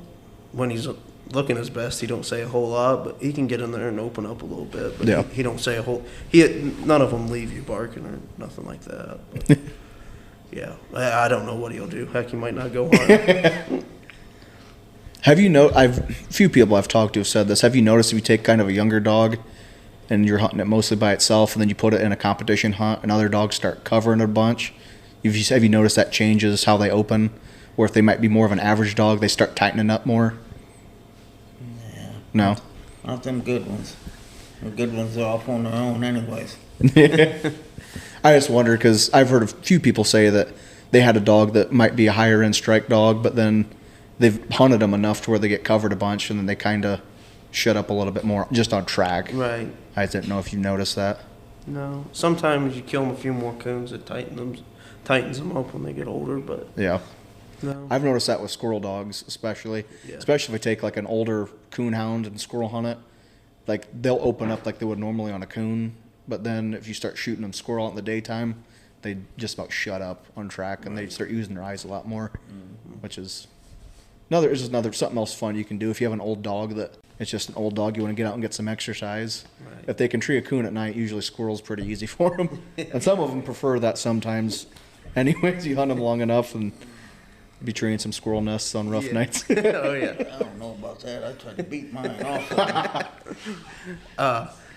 when he's looking his best, he don't say a whole lot, but he can get in there and open up a little bit. But he don't say a whole. None of them leave you barking or nothing like that. But yeah, I don't know what he'll do. Heck, he might not go hunt.
Have you a few people I've talked to have said this. Have you noticed if you take kind of a younger dog and you're hunting it mostly by itself and then you put it in a competition hunt and other dogs start covering it a bunch, have you noticed that changes how they open? Or if they might be more of an average dog, they start tightening up more?
Yeah.
No?
Not them good ones. The good ones are off on their own anyways.
I just wonder because I've heard a few people say that they had a dog that might be a higher end strike dog, but then they've hunted them enough to where they get covered a bunch and then they kind of shut up a little bit more just on track.
Right.
I didn't know if you noticed that.
No. Sometimes you kill them a few more coons, it tightens them up when they get older, but
Yeah.
no.
I've noticed that with squirrel dogs, especially.
Yeah.
Especially if I take like an older coonhound and squirrel hunt it, like they'll open up like they would normally on a coon, but then if you start shooting them squirrel out in the daytime, they just about shut up on track and they start using their eyes a lot more, which is something else fun you can do if you have an old dog that it's just an old dog you want to get out and get some exercise.
Right.
If they can tree a coon at night, usually squirrel's pretty easy for them, and some of them prefer that sometimes. Anyways, you hunt them long enough and be treeing some squirrel nests on rough nights.
Oh yeah.
I don't know about that. I tried to beat mine off.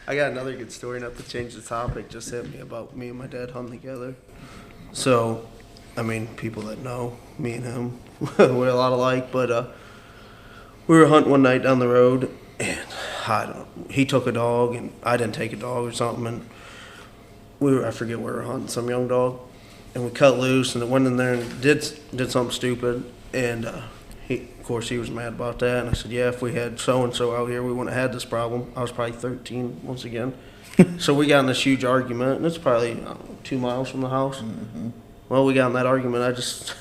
I got another good story, not to change the topic, just hit me about me and my dad hunting together. So, I mean, people that know me and him, we're a lot alike, but we were hunting one night down the road, and he took a dog, and I didn't take a dog or something, and I forget where we were hunting, some young dog, and we cut loose, and it went in there and did something stupid, and of course, he was mad about that, and I said, yeah, if we had so-and-so out here, we wouldn't have had this problem. I was probably 13 once again. So we got in this huge argument, and it's probably 2 miles from the house.
Mm-hmm.
Well, we got in that argument. I just,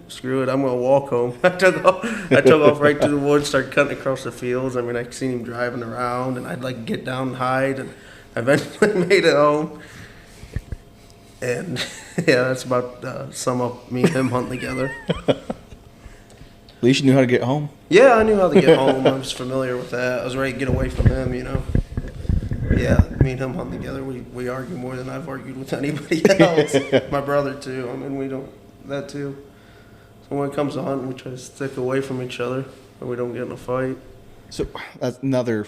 screw it, I'm going to walk home. I took off right to the woods, started cutting across the fields. I mean, I seen him driving around, and I'd like get down and hide, and I eventually made it home. And, yeah, that's about sum up me and him hunting together.
At least you knew how to get home.
Yeah, I knew how to get home. I was familiar with that. I was ready to get away from him, you know. Yeah, me and him hunting together, we argue more than I've argued with anybody else. My brother, too. I mean, we don't, that too. So when it comes to hunting, we try to stick away from each other, or we don't get in a fight.
So that's another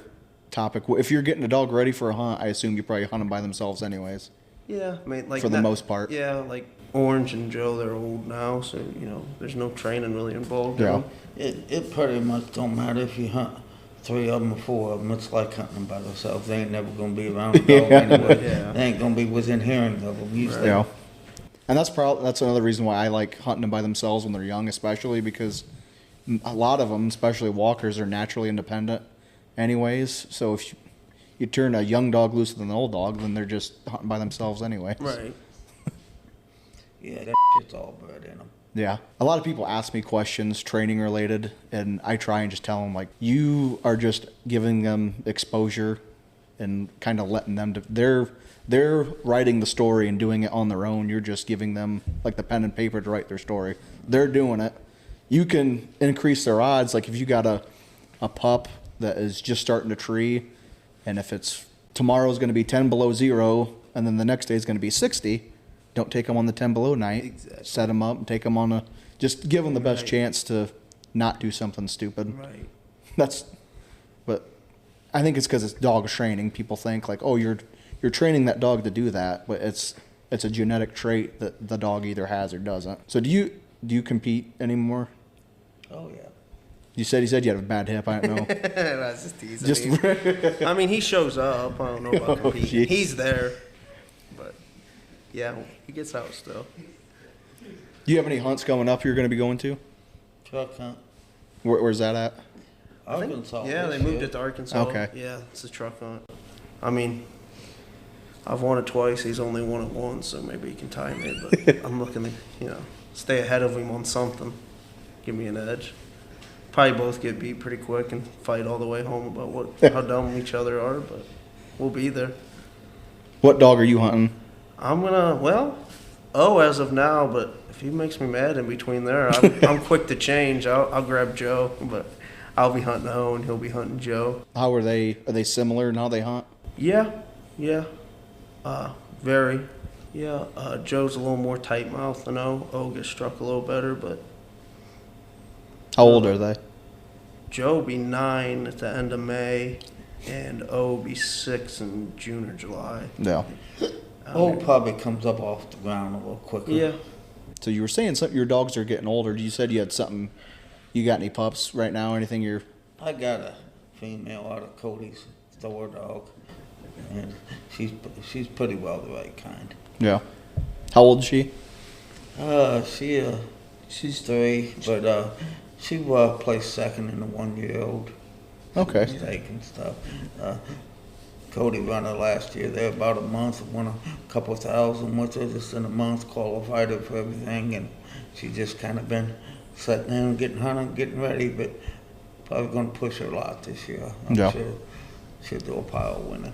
topic. If you're getting a dog ready for a hunt, I assume you probably hunt them by themselves anyways.
Yeah, I mean, like
for the most part.
Yeah, like Orange and Joe, they're old now, so, you know, there's no training really involved.
Yeah.
It pretty much don't matter if you hunt 3 of them or 4 of them. It's like hunting them by themselves. They ain't never going to be around a dog anyway. Yeah. They ain't going to be within hearing of them usually.
Yeah. And that's another reason why I like hunting them by themselves when they're young, especially because a lot of them, especially walkers, are naturally independent anyways. So if you turn a young dog loose with an old dog, then they're just hunting by themselves anyways.
Right.
Yeah, that shit's all bred in them.
Yeah. A lot of people ask me questions, training related, and I try and just tell them, like, you are just giving them exposure and kind of letting them, they're writing the story and doing it on their own. You're just giving them, like, the pen and paper to write their story. They're doing it. You can increase their odds. Like, if you got a pup that is just starting to tree, and if it's tomorrow's going to be 10 below 0, and then the next day is going to be 60, don't take them on the 10 below night.
Exactly.
Set them up and take them on just give them the best chance to not do something stupid.
Right.
But I think it's because it's dog training. People think like, oh, you're training that dog to do that, but it's a genetic trait that the dog either has or doesn't. So do you compete anymore?
Oh, yeah.
He said you had a bad hip. I don't know.
That's just teasing. I mean, he shows up. I don't know about competing.
Geez.
He's there. But, yeah, he gets out still.
Do you have any hunts coming up you're going to be going to?
Truck hunt.
Where's that at?
Arkansas.
Yeah, they moved it to Arkansas.
Okay.
Yeah, it's a truck hunt. I mean, I've won it twice. He's only won it once, so maybe he can tie me. But I'm looking to, stay ahead of him on something. Give me an edge. Probably both get beat pretty quick and fight all the way home about how dumb each other are, but we'll be there.
What dog are you hunting?
I'm as of now, but if he makes me mad in between there, I'm quick to change. I'll grab Joe, but I'll be hunting O and he'll be hunting Joe.
How are they? Are they similar in how they hunt?
Yeah, very. Yeah, Joe's a little more tight mouthed than O. O gets struck a little better, but.
How old are they?
Joe will be 9 at the end of May, and O will be 6 in June or July.
Yeah.
Probably comes up off the ground a little quicker.
Yeah.
So you were saying your dogs are getting older. You said you had something. You got any pups right now? Anything you're?
I got a female out of Cody's store dog, and she's pretty well the right kind.
Yeah. How old is she?
She's 3, but she placed second in the 1-year-old.
Okay.
Stake and stuff. Cody run her last year. There about a month, won a couple thousand with her just in a month, qualified her for everything, and she just kind of been sitting there and getting hunting, getting ready, but probably going to push her a lot this year. I'm sure she'll do a pile of winning.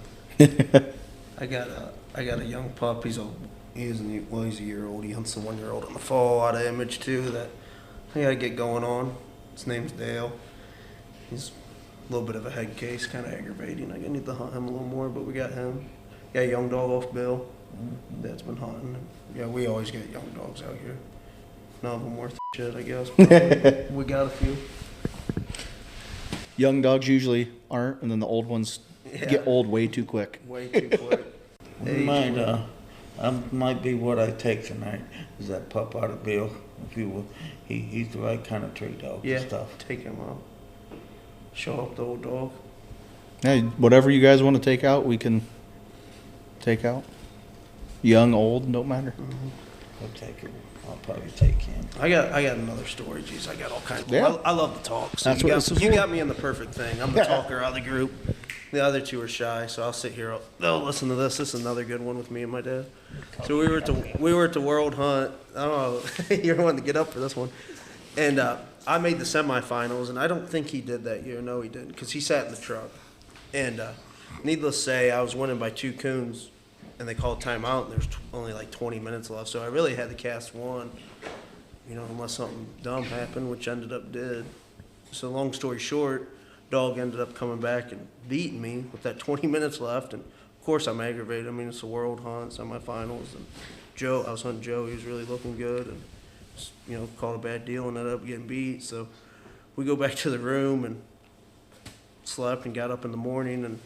I got a young pup. He's a year old. He hunts a 1-year-old in the fall out of Image too. That I gotta get going on. His name's Dale. He's a little bit of a head case, kind of aggravating. I need to hunt him a little more, but we got him. Got a young dog off Bill. Dad's been hunting. Yeah, we always get young dogs out here. None of them worth shit, I guess. We got a few.
Young dogs usually aren't, and then the old ones get old way too quick.
Way too quick.
Might be what I take tonight is that pup out of Bill. If you will, he's the right kind of tree dog and stuff.
Take him out. Show up the old dog.
Hey, whatever you guys want to take out, we can take out. Young, old, don't matter.
Mm-hmm.
I'll probably take him.
I got another story. Jeez, I got all kinds of.
Yeah.
I love to talk. So
That's what this is
you
for.
got me in the perfect thing. I'm the talker out of the group. The other two are shy, so I'll sit here. They'll listen to this. This is another good one with me and my dad. So we were at the World Hunt. I don't know. You're wanting to get up for this one, and I made the semifinals, and I don't think he did that year. No, he didn't, because he sat in the truck. And needless to say, I was winning by 2 coons, and they called timeout, and there's only like 20 minutes left. So I really had to cast one, unless something dumb happened, which ended up did. So long story short, dog ended up coming back and beating me with that 20 minutes left. And of course I'm aggravated. I mean, it's a world hunt, semifinals. And I was hunting Joe. He was really looking good. And, called a bad deal and ended up getting beat. So we go back to the room and slept and got up in the morning, and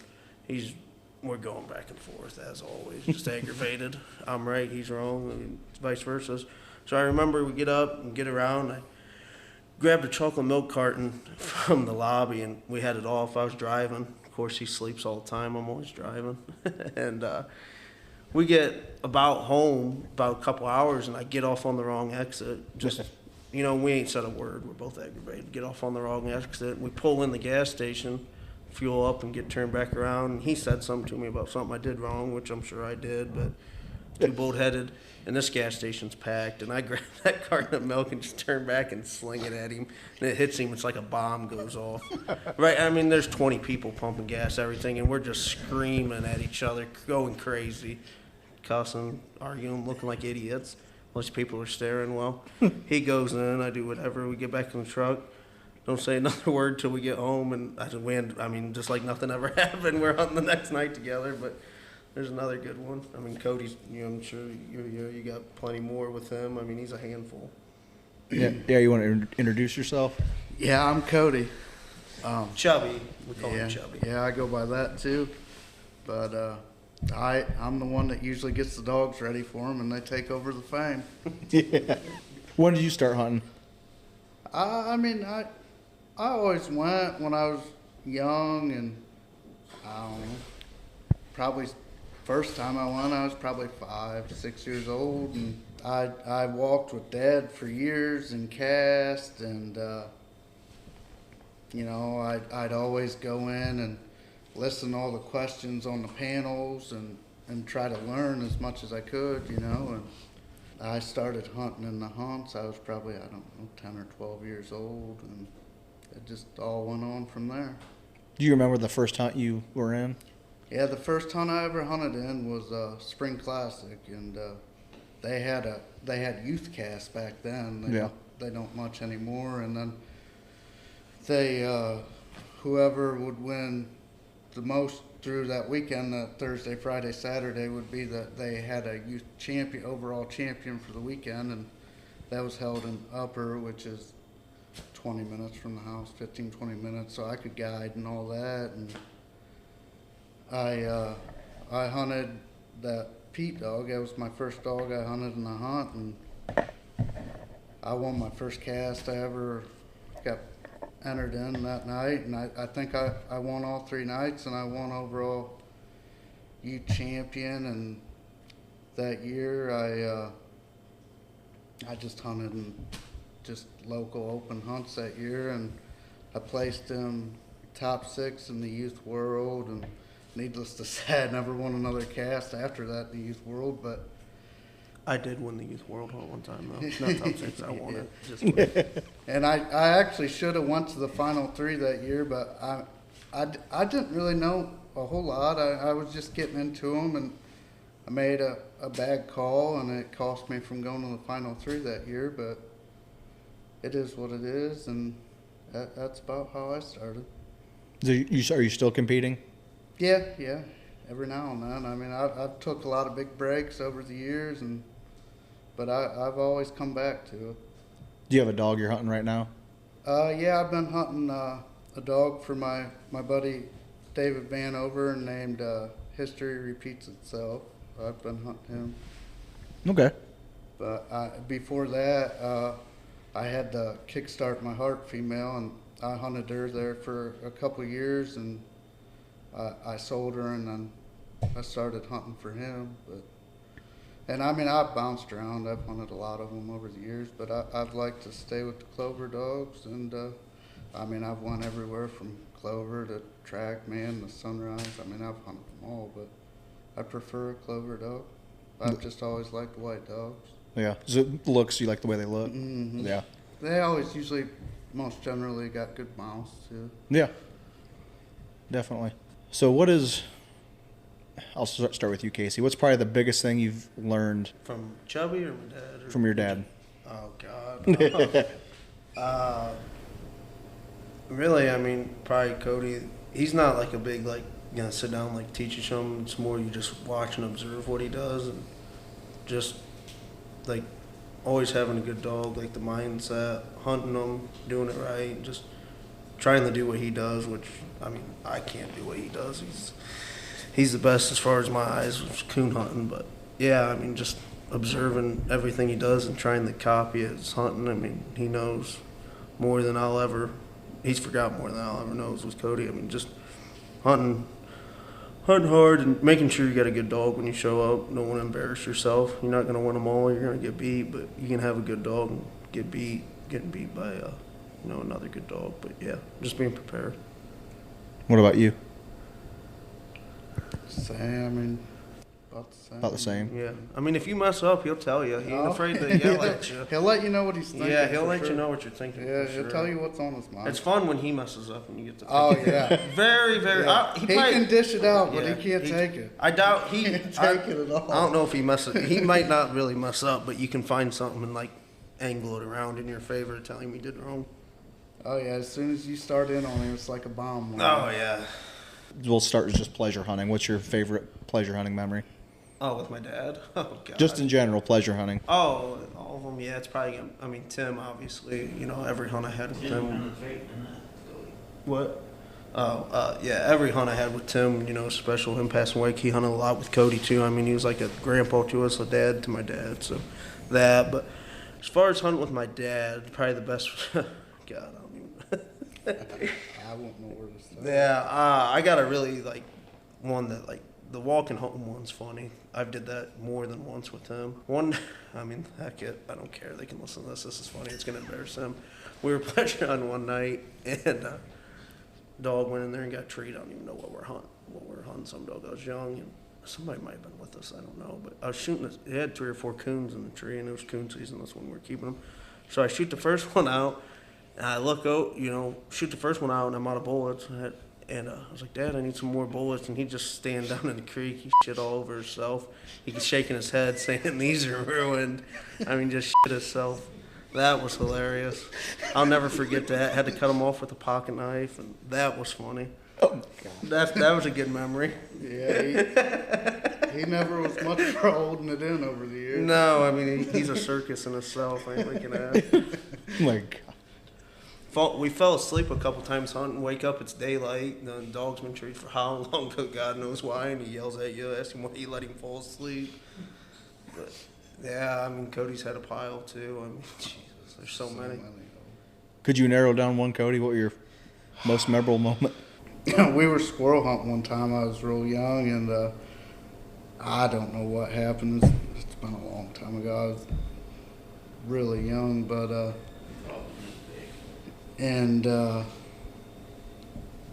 we're going back and forth as always, just aggravated. I'm right, he's wrong, and vice versa. So I remember we get up and get around. I grabbed a chocolate milk carton from the lobby, and we had it off. I was driving. Of course, he sleeps all the time. I'm always driving. And we get about home about a couple hours, and I get off on the wrong exit. Just, we ain't said a word. We're both aggravated. Get off on the wrong exit. We pull in the gas station, fuel up, and get turned back around. And he said something to me about something I did wrong, which I'm sure I did. But 2 bull-headed, and this gas station's packed. And I grab that carton of milk and just turn back and sling it at him. And it hits him. It's like a bomb goes off. Right? I mean, there's 20 people pumping gas, everything, and we're just screaming at each other, going crazy, cussing, arguing, looking like idiots. Most people are staring. Well, he goes in, I do whatever. We get back in the truck. Don't say another word till we get home, and I just win. I mean, just like nothing ever happened. We're hunting the next night together, but there's another good one. I mean, Cody's, I'm sure you got plenty more with him. I mean, he's a handful.
Yeah, you want to introduce yourself?
Yeah, I'm Cody.
Chubby. We call him Chubby.
Yeah, I go by that too. But I'm the one that usually gets the dogs ready for them, and they take over the fame.
Yeah. When did you start hunting?
I always went when I was young, and I don't know, probably first time I went, I was probably 5, 6 years old, and I walked with Dad for years and cast, and I'd always go in and listen to all the questions on the panels and try to learn as much as I could, and I started hunting in the hunts. I was probably, 10 or 12 years old, and it just all went on from there.
Do you remember the first hunt you were in?
Yeah, the first hunt I ever hunted in was Spring Classic, and they had youth casts back then. They don't much anymore, and then they whoever would win the most through that weekend, that Thursday, Friday, Saturday, would be that they had a youth champion, overall champion for the weekend, and that was held in Upper, which is 20 minutes from the house, 15, 20 minutes, so I could guide and all that. And I hunted that Pete dog. That was my first dog I hunted in the hunt, and I won my first cast I ever got entered in that night, and I think I won all 3 nights, and I won overall youth champion. And that year I just hunted in just local open hunts that year, and I placed in top 6 in the youth world, and needless to say, I never won another cast after that in the youth world, but
I did win the youth world hunt one time, though. Not top 6, I won it. Just
and I actually should have went to the final 3 that year, but I didn't really know a whole lot. I was just getting into them, and I made a bad call, and it cost me from going to the final 3 that year, but it is what it is, and that's about how I started.
So are you still competing?
Yeah, every now and then. I mean, I've took a lot of big breaks over the years, but I've always come back to it.
Do you have a dog you're hunting right now?
Yeah, I've been hunting a dog for my buddy David Vanover, named History Repeats Itself. I've been hunting him.
Okay.
But before that, I had to kickstart my Heart female, and I hunted her there for a couple of years, and I sold her, and then I started hunting for him. And I mean, I've bounced around. I've hunted a lot of them over the years, but I'd like to stay with the Clover dogs. And I mean, I've won everywhere from Clover to Trackman to Sunrise. I mean, I've hunted them all, but I prefer a Clover dog. I've just always liked white dogs.
Yeah. So it looks, you like the way they look?
Mm-hmm.
Yeah.
They always usually, most generally, got good mouths too.
Yeah. Definitely. So I'll start with you, Casey. What's probably the biggest thing you've learned
from Chubby or my dad?
From your dad?
Oh, God. Really, I mean, probably Cody. He's not like a big, sit down, teach you something. It's more you just watch and observe what he does, and just, always having a good dog, the mindset, hunting them, doing it right, just trying to do what he does, which, I mean, I can't do what he does. He's the best as far as my eyes with coon hunting, but yeah, I mean, just observing everything he does and trying to copy his hunting. I mean, he knows more than he's forgot more than I'll ever know with Cody. I mean, just hunting hard and making sure you got a good dog when you show up. Don't want to embarrass yourself. You're not going to win them all. You're going to get beat, but you can have a good dog and getting beat by another good dog. But yeah, just being prepared.
What about you?
Same. I mean,
About the same.
Yeah. I mean, if you mess up, he'll tell you. He ain't afraid to yell at you.
He'll let you know what he's thinking.
Yeah, he'll let
sure.
you know what you're thinking.
Yeah,
for
he'll
sure.
tell you what's on his mind.
It's fun when he messes up and you get to.
Oh yeah.
Very, very.
Yeah. He can dish it out, but he can't take it.
I doubt he
can't take it at all.
I don't know if he messes. He might not really mess up, but you can find something and like angle it around in your favor, tell him he did wrong.
Oh yeah, as soon as you start in on him, it's like a bomb.
Oh yeah.
We'll start with just pleasure hunting. What's your favorite pleasure hunting memory?
Oh, with my dad. Oh god.
Just in general, pleasure hunting.
Oh, all of them. Yeah, it's probably. I mean, Tim, obviously. You know, every hunt I had with Tim. What? Oh, yeah, every hunt I had with Tim, you know, special. Him passing away, he hunted a lot with Cody too. I mean, he was like a grandpa to us, a dad to my dad. So that. But as far as hunting with my dad, probably the best. God, I don't even.
I won't know where to start.
Yeah, I got a really like one that like the walking home one's funny. I've did that more than once with him. One, I mean, heck it, I don't care. They can listen to this. This is funny. It's gonna embarrass them. We were pleasure hunting one night, and dog went in there and got treated. I don't even know what we're hunting. Some dog. I was young, and somebody might have been with us. I don't know, but I was shooting. It had 3 or 4 coons in the tree, and it was coon season. That's when we were keeping them. So I shoot the first one out. And I look out, you know, shoot the first one out, and I'm out of bullets. And I was like, Dad, I need some more bullets. And he'd just stand down in the creek. He shit all over himself. He was shaking his head, saying, these are ruined. I mean, just shit himself. That was hilarious. I'll never forget that. Had to cut him off with a pocket knife, and that was funny.
Oh, God.
That was a good memory.
Yeah, he never was much for holding it in over the years.
No, I mean, he's a circus in himself. I ain't looking at it.
Oh my God.
We fell asleep a couple times hunting, wake up, it's daylight, and the dog's been treated for how long, God knows why, and he yells at you, ask him why you let him fall asleep. But, yeah, I mean, Cody's had a pile, too. I mean, Jesus, there's so many.
Could you narrow down one, Cody? What was your most memorable moment?
We were squirrel hunting one time. I was real young, and I don't know what happened. It's been a long time ago. I was really young, but I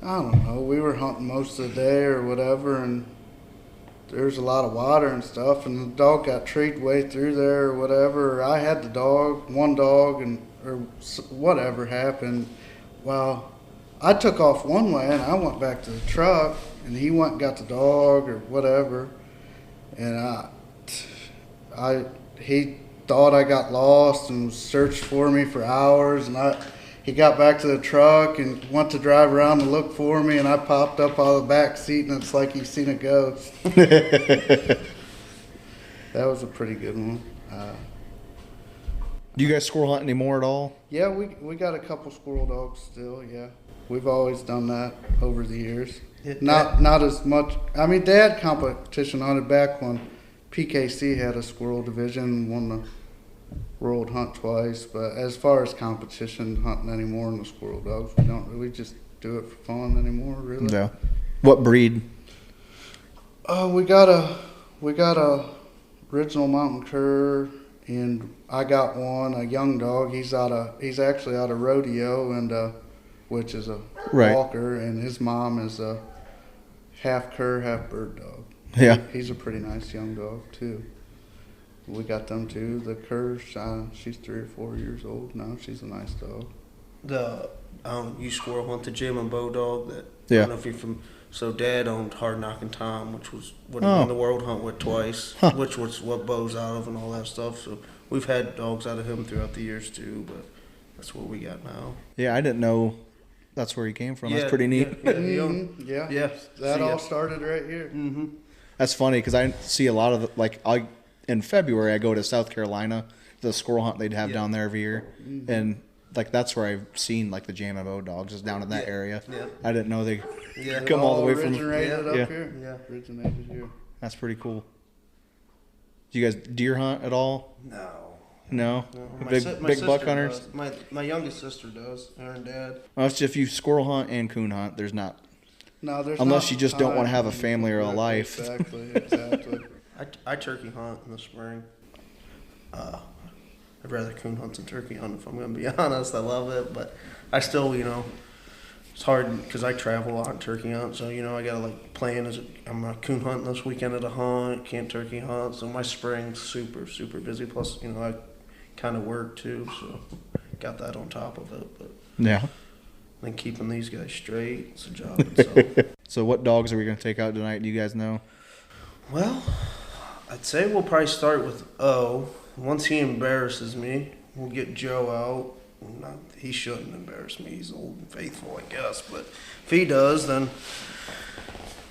don't know. We were hunting most of the day or whatever, and there's a lot of water and stuff, and the dog got treed way through there or whatever. I had the dog, one dog, or whatever happened. Well, I took off one way, and I went back to the truck, and he went and got the dog or whatever, and he thought I got lost and searched for me for hours, and he got back to the truck and went to drive around and look for me, and I popped up out of the back seat, and it's like he's seen a ghost. That was a pretty good one.
Do you guys squirrel hunt anymore at all?
Yeah, we got a couple squirrel dogs still, yeah. We've always done that over the years. Not as much. I mean, Dad competition hunted back when PKC had a squirrel division and won the world hunt twice. But as far as competition hunting anymore in the squirrel dogs, we just do it for fun anymore, really.
Yeah. What breed?
We got a original mountain cur, and I got one, a young dog. He's actually out of rodeo, and which is a Walker, and his mom is a half cur, half bird dog.
Yeah.
He's a pretty nice young dog too. We got them too. The cur, she's 3 or 4 years old now. She's a nice dog.
You squirrel hunt the Jim and Bo dog that
Yeah.
I don't know if you're from. So Dad owned Hard Knockin' Tom, which was what he won the world hunt with twice, which was what Bo's out of and all that stuff. So we've had dogs out of him throughout the years too, but that's what we got now.
Yeah, I didn't know that's where he came from. That's pretty neat.
Yeah. That all started right here.
Mm-hmm.
That's funny because I see a lot of in February I go to South Carolina, the squirrel hunt they'd have down there every year, and that's where I've seen the JMO dogs is down in that area.
Yeah.
I didn't know they
Yeah.
come all the way from.
Originated up here.
Yeah.
Originated here.
That's pretty cool. Do you guys deer hunt at all? No.
My
Big
sister
buck hunters.
does. My youngest sister does. Her and Dad.
Well, if you squirrel hunt and coon hunt, there's not.
No, there's
Unless
not
you just don't want to have a
time.
family or a life.
Exactly.
I turkey hunt in the spring. I'd rather coon hunt than turkey hunt if I'm going to be honest. I love it, but I still, it's hard because I travel a lot and turkey hunt, so I gotta like plan I'm coon hunting this weekend at a hunt, can't turkey hunt, so my spring's super busy. Plus, I kind of work too, so got that on top of it. But
Yeah.
I think keeping these guys straight, it's a job itself.
So what dogs are we going to take out tonight? Do you guys know?
Well, I'd say we'll probably start with O. Once he embarrasses me, we'll get Joe out. He shouldn't embarrass me. He's old and faithful, I guess. But if he does, then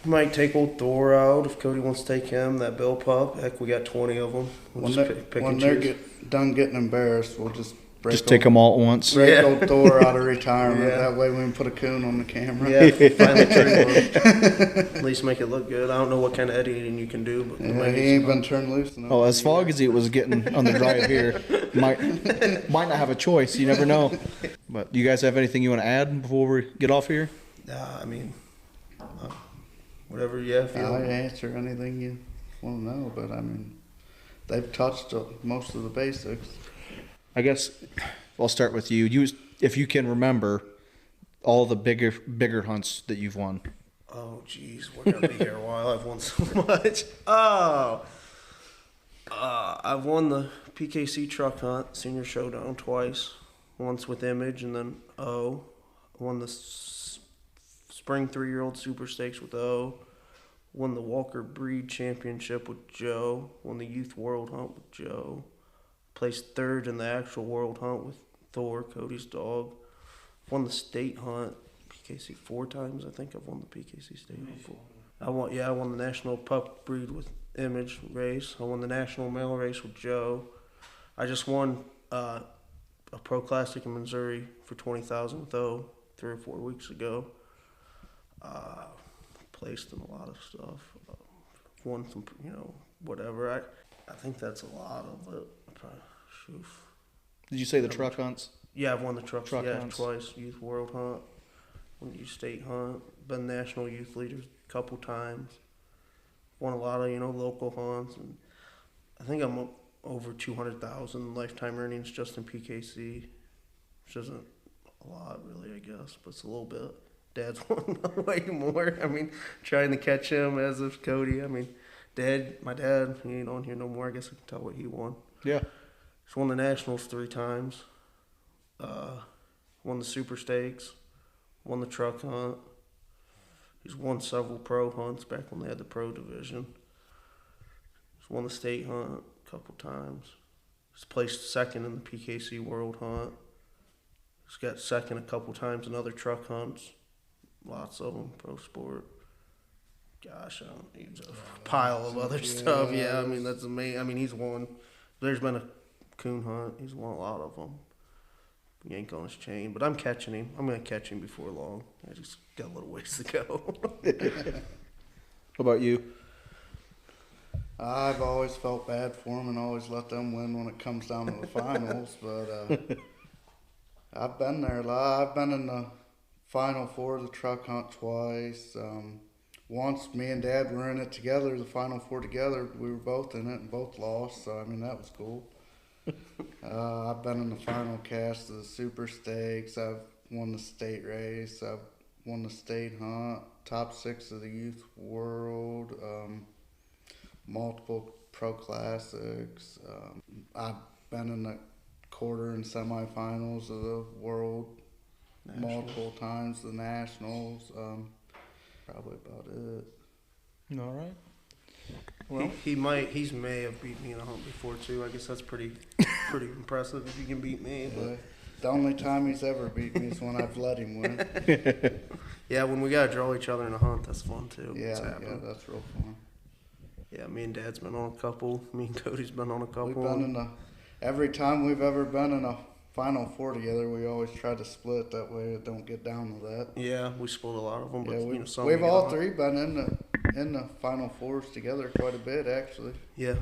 we might take old Thor out. If Cody wants to take him, that Bill pup. Heck, we got 20 of them. We'll
When they're done getting embarrassed, we'll just
take them all at once.
Break old Thor out of retirement.
Yeah.
That way we can put a coon on the camera.
Yeah, finally turn one. At least make it look good. I don't know what kind of editing you can do, but
He ain't been turned loose enough.
Oh, as fog as it was getting on the drive here, might not have a choice. You never know. But do you guys have anything you want to add before we get off here?
I mean, whatever you have.
I'll answer anything you want to know, but I mean, they've touched most of the basics.
I guess I'll start with you. If you can remember all the bigger hunts that you've won.
Oh, geez, we're gonna be here a while. I've won so much. Oh, I've won the PKC truck hunt senior showdown twice. Once with Image, and then O. I won the spring 3-year-old super stakes with O. Won the Walker breed championship with Joe. Won the youth world hunt with Joe. Placed third in the actual world hunt with Thor, Cody's dog. Won the state hunt, PKC 4 times. I think I've won the PKC state hunt 4. I won the national pup breed with Image race. I won the national male race with Joe. I just won a pro classic in Missouri for $20,000 with O 3 or 4 weeks ago. Placed in a lot of stuff. Won some, whatever. I think that's a lot of it.
Did you say the truck hunts?
Yeah, I've won the truck
hunts.
Twice. Youth world hunt, won the youth state hunt, been national youth leader a couple times. Won a lot of local hunts, and I think I'm over 200,000 lifetime earnings just in PKC, which isn't a lot really, I guess, but it's a little bit. Dad's won way more. I mean, trying to catch him as if Cody. I mean, my dad, he ain't on here no more. I guess I can tell what he won.
Yeah.
He's won the Nationals 3 times. Won the Super Stakes. Won the truck hunt. He's won several pro hunts back when they had the pro division. He's won the state hunt a couple times. He's placed second in the PKC World Hunt. He's got second a couple times in other truck hunts. Lots of them, pro sport. Gosh, I don't need a pile of other stuff. Yeah, I mean, that's amazing. I mean, he's won. There's been a coon hunt. He's won a lot of them. Yank on his chain. But I'm catching him. I'm going to catch him before long. I just got a little ways to go.
What about you?
I've always felt bad for them and always let them win when it comes down to the finals. But I've been there a lot. I've been in the Final Four of the truck hunt twice. Once me and Dad were in it together, the Final Four together. We were both in it and both lost. So, I mean, that was cool. I've been in the final cast of the Super Stakes. I've won the state race. I've won the state hunt. Top 6 of the Youth World. Multiple pro classics. I've been in the quarter and semifinals of the World multiple times. The Nationals. Probably about it.
All right. Well,
he may have beat me in a hunt before too. I guess that's pretty impressive if you can beat me. But.
The only time he's ever beat me is when I've let him win.
Yeah, when we gotta draw each other in a hunt, that's fun too.
Yeah, that's real fun.
Yeah, me and Dad's been on a couple. Me and Cody's been on a couple.
We've been every time we've ever been in a Final Four together, we always try to split. That way it don't get down to that.
Yeah, we split a lot of them. But,
yeah, we've all three been in the Final Fours together quite a bit, actually.
Yeah,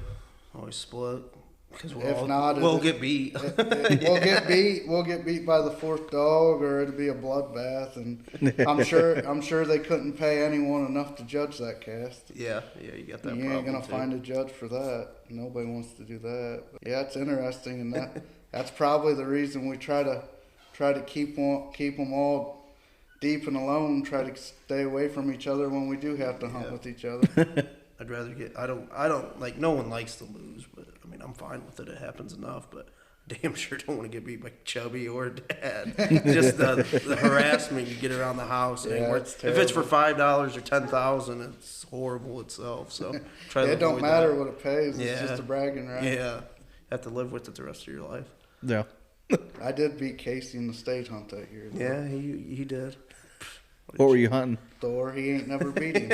always split. Because
we'll
get beat.
We'll get beat by the fourth dog, or it'll be a bloodbath. And I'm sure they couldn't pay anyone enough to judge that cast.
Yeah, you got that.
You ain't gonna find a judge for that. Nobody wants to do that. But yeah, it's interesting, and that's probably the reason we try to keep them all deep and alone, try to stay away from each other when we do have to hunt with each other.
I'd rather get. I don't like. No one likes to lose, but I mean, I'm fine with it. It happens enough, but. Damn sure don't want to get beat by Chubby or Dad. Just the harassment you get around the house.
Yeah,
if it's for $5 or $10,000, it's horrible itself. So try to
it don't matter
that.
what it pays.
Yeah.
It's just a bragging right.
Yeah, have to live with it the rest of your life.
Yeah.
I did beat Casey in the stage hunt that year. Though.
Yeah, he did.
What were you hunting?
Thor, he ain't never beat him.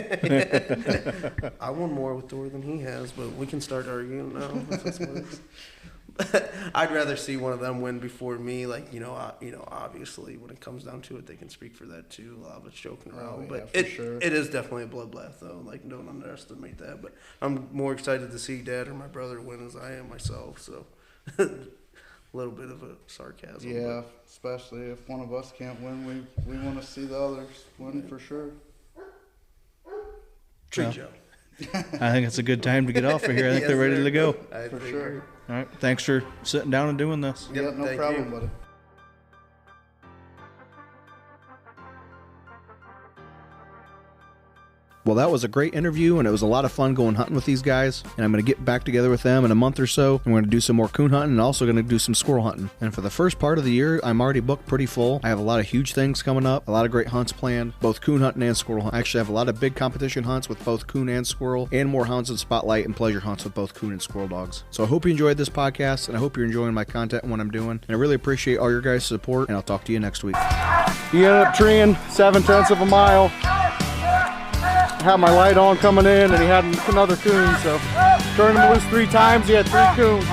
I won more with Thor than he has, but we can start arguing now if this works. I'd rather see one of them win before me. Like obviously, when it comes down to it, they can speak for that too. A lot of it's joking around, but it is definitely a bloodbath though. Like, don't underestimate that. But I'm more excited to see Dad or my brother win as I am myself. So, a little bit of a sarcasm.
Yeah, especially if one of us can't win, we want to see the others win for sure.
Tree Joe.
I think it's a good time to get off of here. I think they're ready to go.
For sure.
All right. Thanks for sitting down and doing this.
Yeah, no problem, buddy.
Well, that was a great interview, and it was a lot of fun going hunting with these guys. And I'm going to get back together with them in a month or so. I'm going to do some more coon hunting and also going to do some squirrel hunting. And for the first part of the year, I'm already booked pretty full. I have a lot of huge things coming up, a lot of great hunts planned, both coon hunting and squirrel hunting. I actually have a lot of big competition hunts with both coon and squirrel, and more hounds in spotlight and pleasure hunts with both coon and squirrel dogs. So I hope you enjoyed this podcast, and I hope you're enjoying my content and what I'm doing. And I really appreciate all your guys' support, and I'll talk to you next week.
He ended up treeing 7/10 of a mile. Had my light on coming in, and he had another coon, so turned him loose 3 times. He had 3 coons.